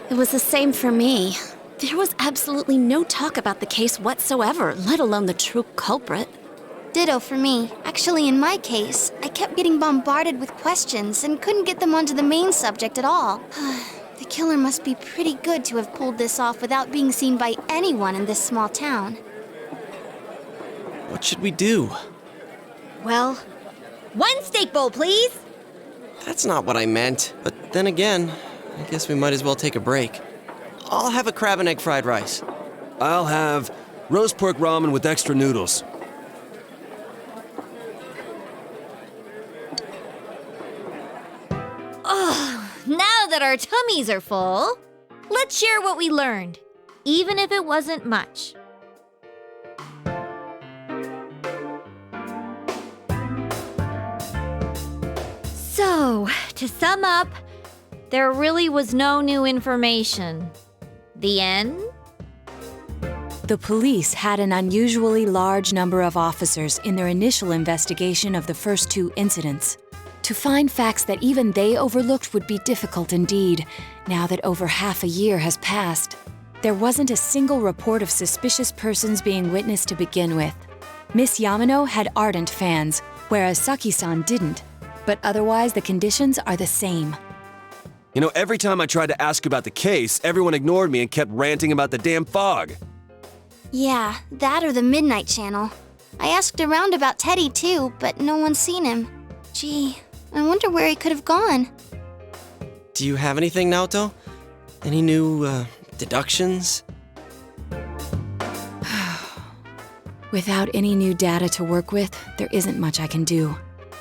It was the same for me. There was absolutely no talk about the case whatsoever, let alone the true culprit. Ditto for me. Actually, in my case, I kept getting bombarded with questions and couldn't get them onto the main subject at all. The killer must be pretty good to have pulled this off without being seen by anyone in this small town. What should we do? Well, one steak bowl, please. That's not what I meant. But then again, I guess we might as well take a break. I'll have a crab and egg fried rice. I'll have roast pork ramen with extra noodles. Oh, now that our tummies are full, let's share what we learned, even if it wasn't much. So, to sum up, there really was no new information. The end? The police had an unusually large number of officers in their initial investigation of the first two incidents. To find facts that even they overlooked would be difficult indeed, now that over half a year has passed. There wasn't a single report of suspicious persons being witnessed to begin with. Miss Yamano had ardent fans, whereas Saki-san didn't. But otherwise, the conditions are the same. You know, every time I tried to ask about the case, everyone ignored me and kept ranting about the damn fog. Yeah, that or the Midnight Channel. I asked around about Teddy too, but no one's seen him. Gee, I wonder where he could have gone. Do you have anything, Naoto? Any new, deductions? Without any new data to work with, there isn't much I can do.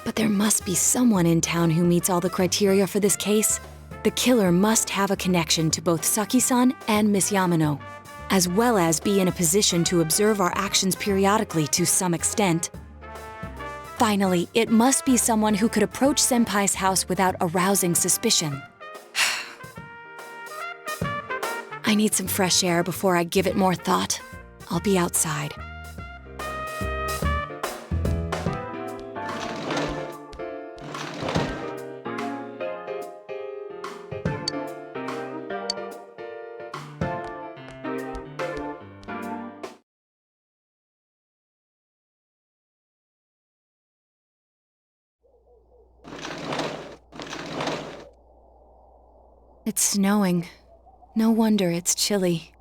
But there must be someone in town who meets all the criteria for this case. The killer must have a connection to both Saki-san and Miss Yamano, as well as be in a position to observe our actions periodically to some extent. Finally, it must be someone who could approach Senpai's house without arousing suspicion. I need some fresh air before I give it more thought. I'll be outside. It's snowing. No wonder it's chilly.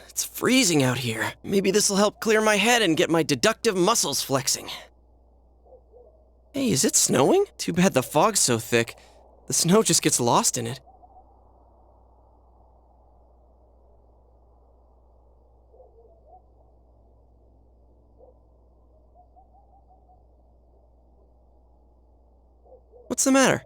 It's freezing out here. Maybe this'll help clear my head and get my deductive muscles flexing. Hey, is it snowing? Too bad the fog's so thick. The snow just gets lost in it. What's the matter?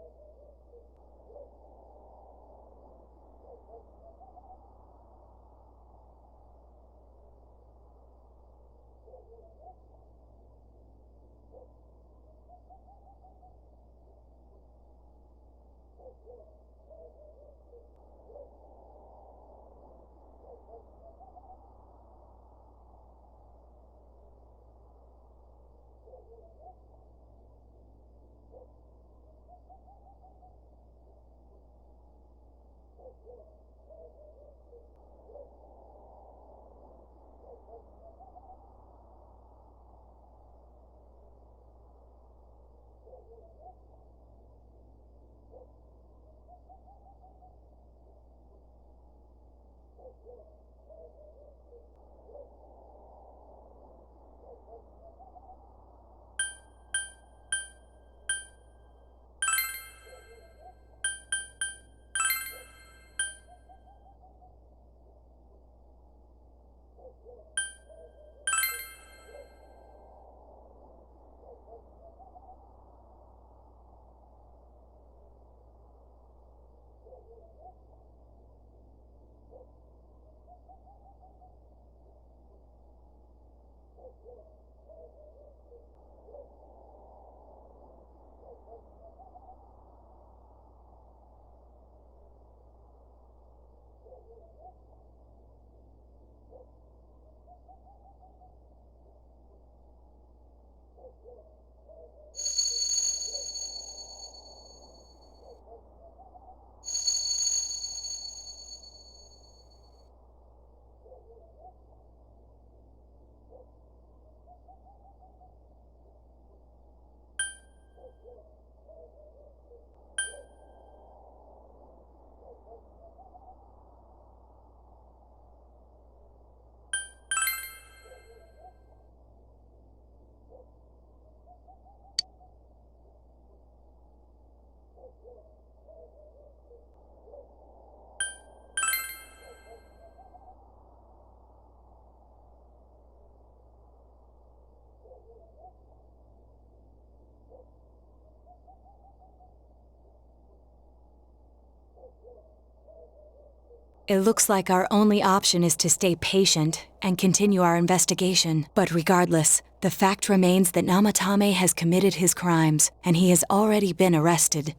It looks like our only option is to stay patient and continue our investigation. But regardless, the fact remains that Namatame has committed his crimes, and he has already been arrested.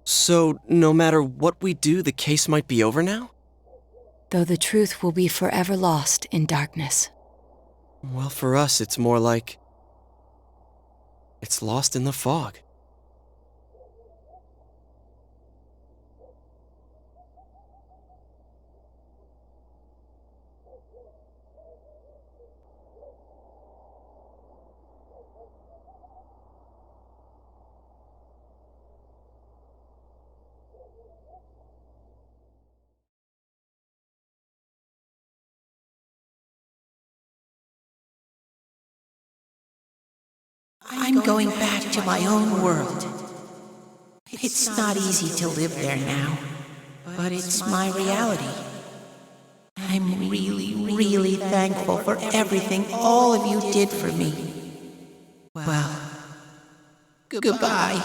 So, no matter what we do, the case might be over now? Though the truth will be forever lost in darkness. Well, for us, it's more like... it's lost in the fog. I'm going back to my own world. It's not easy to live there now, but it's my reality. I'm really, really thankful for everything all of you did for me. Well, Goodbye.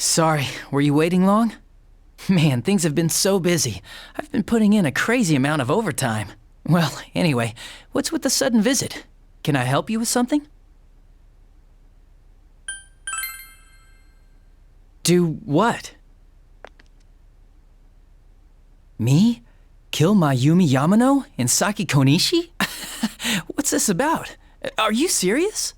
Sorry, were you waiting long? Man, things have been so busy. I've been putting in a crazy amount of overtime. Well, anyway, what's with the sudden visit? Can I help you with something? Do what? Me? Kill Mayumi Yamano and Saki Konishi? What's this about? Are you serious?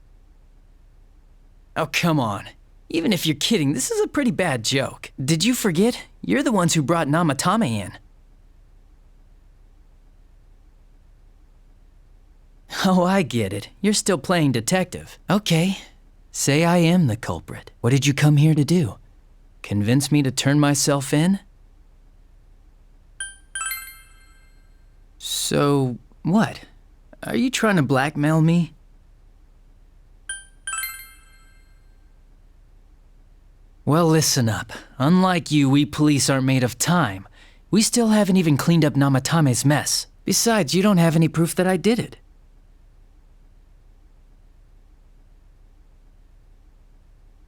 Oh, come on. Even if you're kidding, this is a pretty bad joke. Did you forget? You're the ones who brought Namatame in. Oh, I get it. You're still playing detective. Okay. Say I am the culprit. What did you come here to do? Convince me to turn myself in? So, what? Are you trying to blackmail me? Well, listen up. Unlike you, we police aren't made of time. We still haven't even cleaned up Namatame's mess. Besides, you don't have any proof that I did it.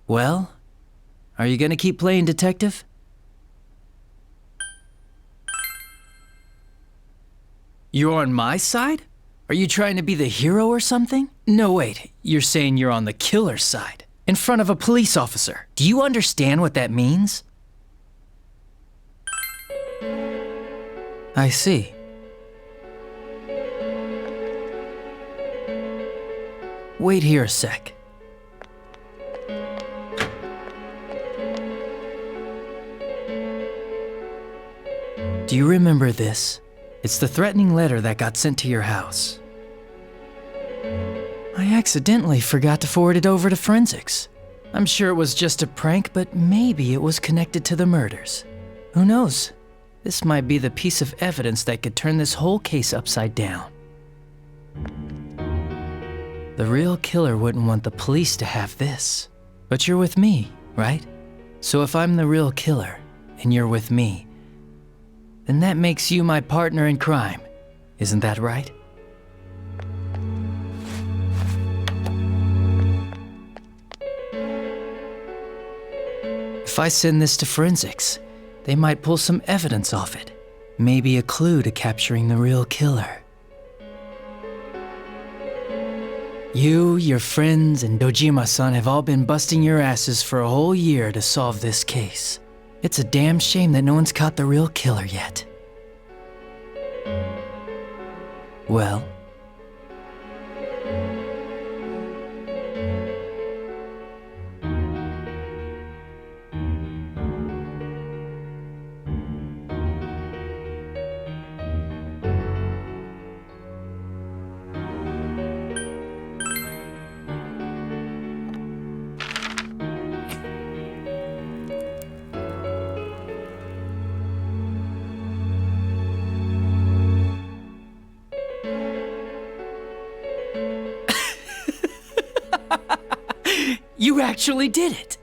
Well, are you gonna keep playing detective? You're on my side? Are you trying to be the hero or something? No, wait. You're saying you're on the killer's side. In front of a police officer. Do you understand what that means? I see. Wait here a sec. Do you remember this? It's the threatening letter that got sent to your house. I accidentally forgot to forward it over to forensics. I'm sure it was just a prank, but maybe it was connected to the murders. Who knows? This might be the piece of evidence that could turn this whole case upside down. The real killer wouldn't want the police to have this. But you're with me, right? So if I'm the real killer, and you're with me, then that makes you my partner in crime. Isn't that right? If I send this to forensics, they might pull some evidence off it. Maybe a clue to capturing the real killer. You, your friends, and Dojima-san have all been busting your asses for a whole year to solve this case. It's a damn shame that no one's caught the real killer yet. Well, you actually did it!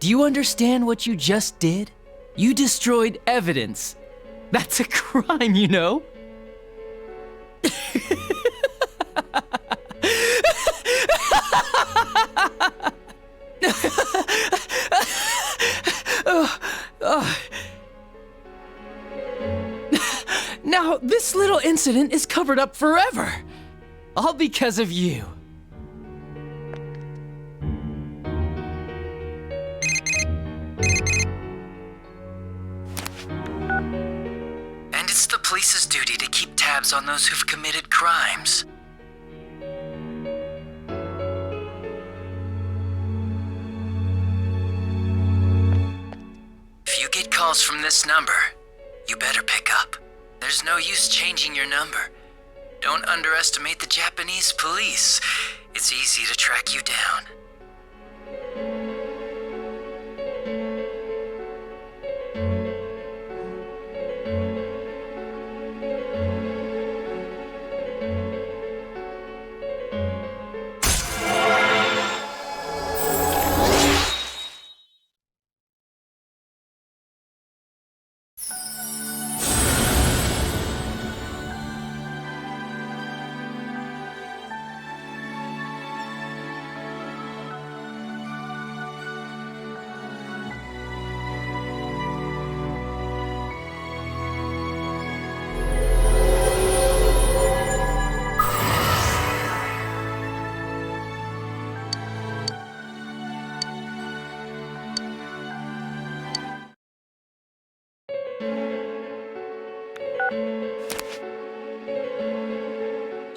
Do you understand what you just did? You destroyed evidence. That's a crime, you know? Now, this little incident is covered up forever. All because of you. police's duty to keep tabs on those who've committed crimes. If you get calls from this number, you better pick up. There's no use changing your number. Don't underestimate the Japanese police. It's easy to track you down.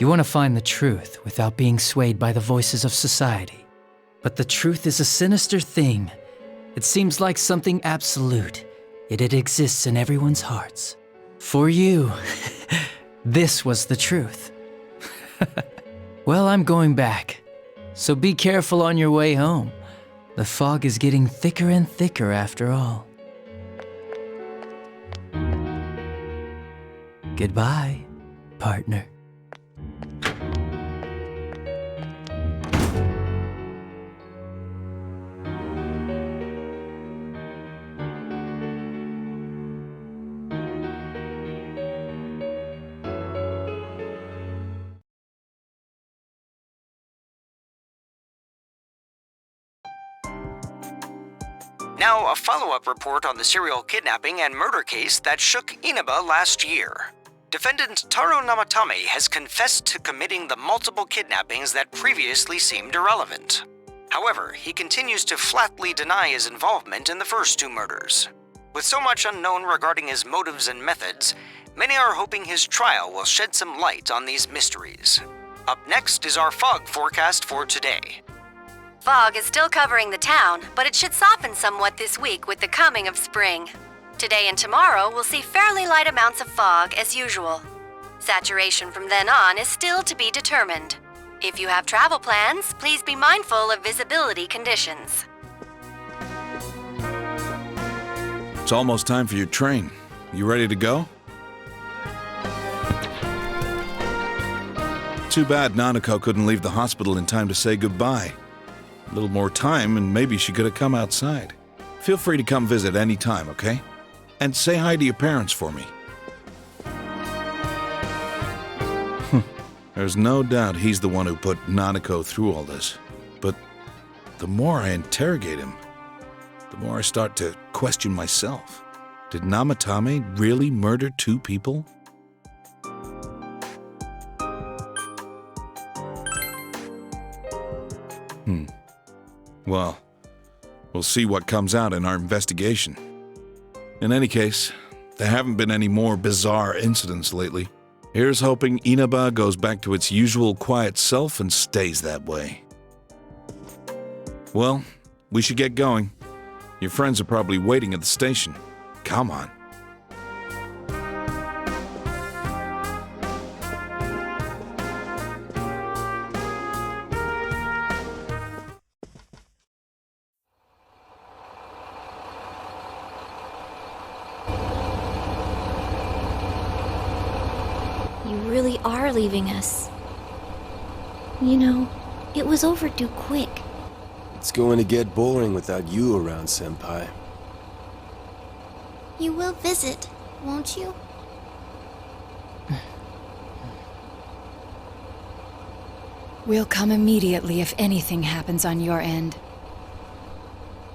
You want to find the truth without being swayed by the voices of society. But the truth is a sinister thing. It seems like something absolute, yet it exists in everyone's hearts. For you, this was the truth. Well, I'm going back, so be careful on your way home. The fog is getting thicker and thicker after all. Goodbye, partner. Now, a follow-up report on the serial kidnapping and murder case that shook Inaba last year. Defendant Taro Namatame has confessed to committing the multiple kidnappings that previously seemed irrelevant. However, he continues to flatly deny his involvement in the first two murders. With so much unknown regarding his motives and methods, many are hoping his trial will shed some light on these mysteries. Up next is our fog forecast for today. Fog is still covering the town, but it should soften somewhat this week with the coming of spring. Today and tomorrow we'll see fairly light amounts of fog as usual. Saturation from then on is still to be determined. If you have travel plans, please be mindful of visibility conditions. It's almost time for your train. You ready to go? Too bad Nanako couldn't leave the hospital in time to say goodbye. A little more time and maybe she could have come outside. Feel free to come visit any time, okay? And say hi to your parents for me. There's no doubt he's the one who put Nanako through all this. But the more I interrogate him, the more I start to question myself. Did Namatame really murder two people? Well, we'll see what comes out in our investigation. In any case, there haven't been any more bizarre incidents lately. Here's hoping Inaba goes back to its usual quiet self and stays that way. Well, we should get going. Your friends are probably waiting at the station. Come on. You really are leaving us. You know, it was overdue quick. It's going to get boring without you around, Senpai. You will visit, won't you? We'll come immediately if anything happens on your end.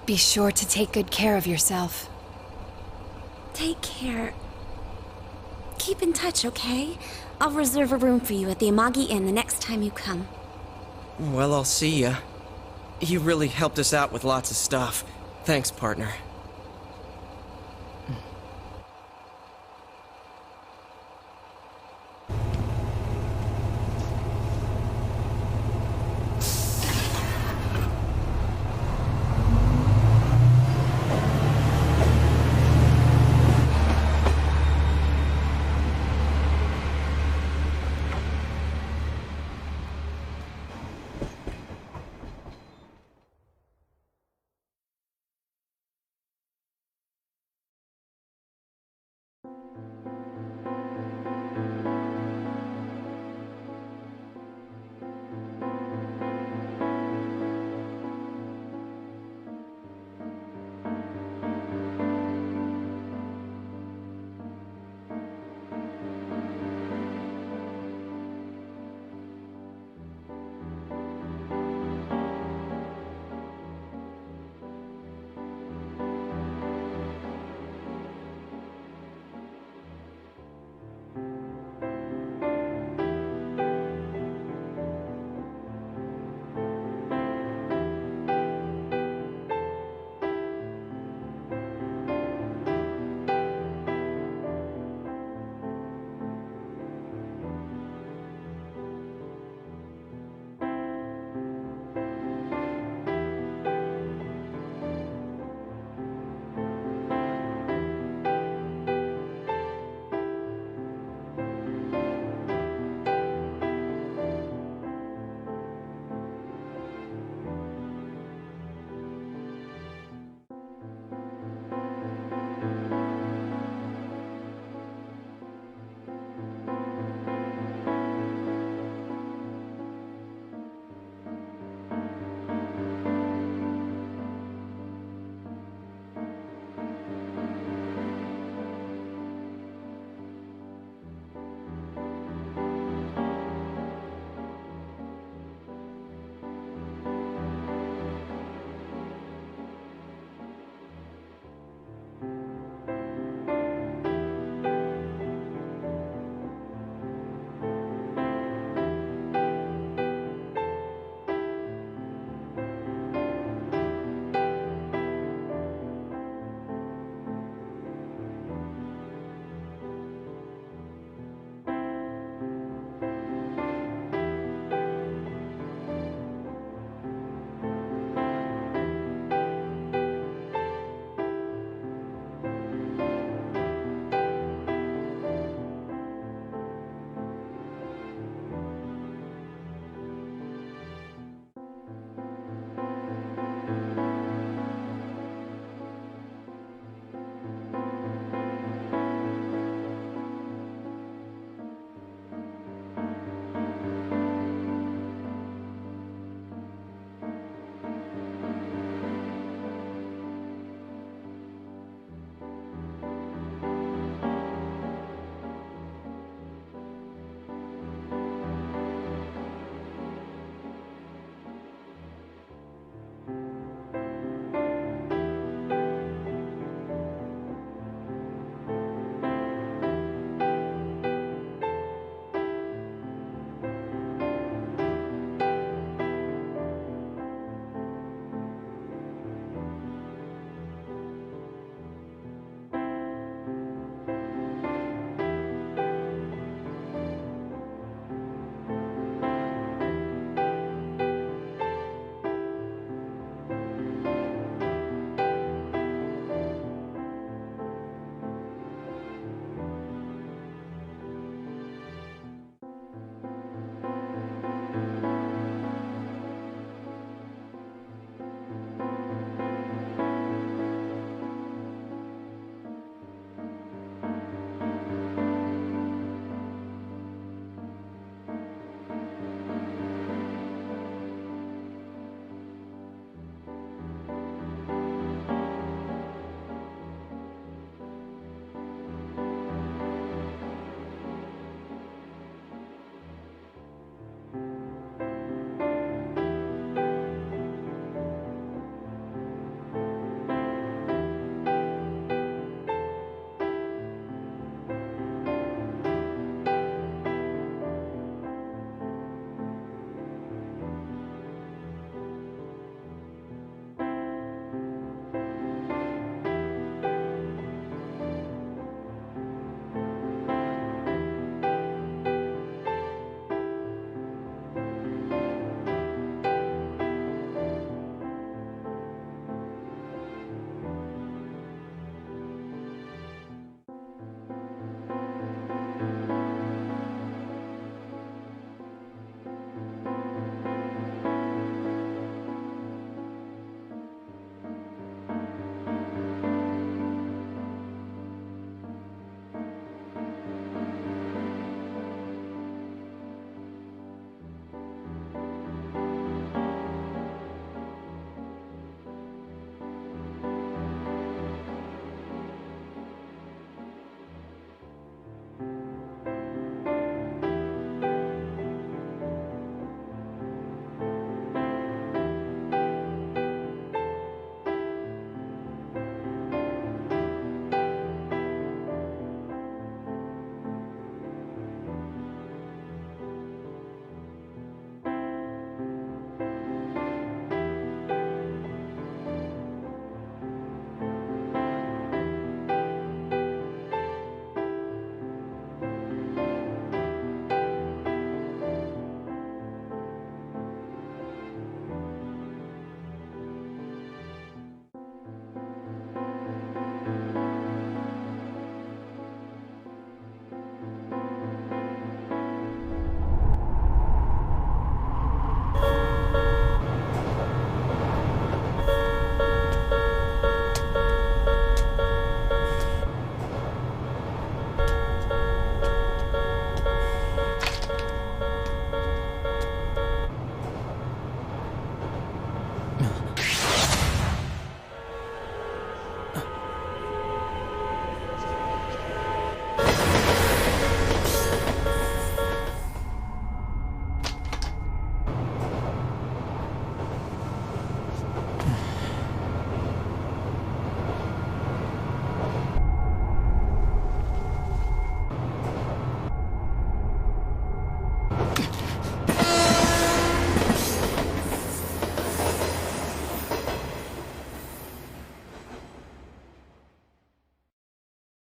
Be sure to take good care of yourself. Take care. Keep in touch, okay? I'll reserve a room for you at the Amagi Inn the next time you come. Well, I'll see ya. You really helped us out with lots of stuff. Thanks, partner.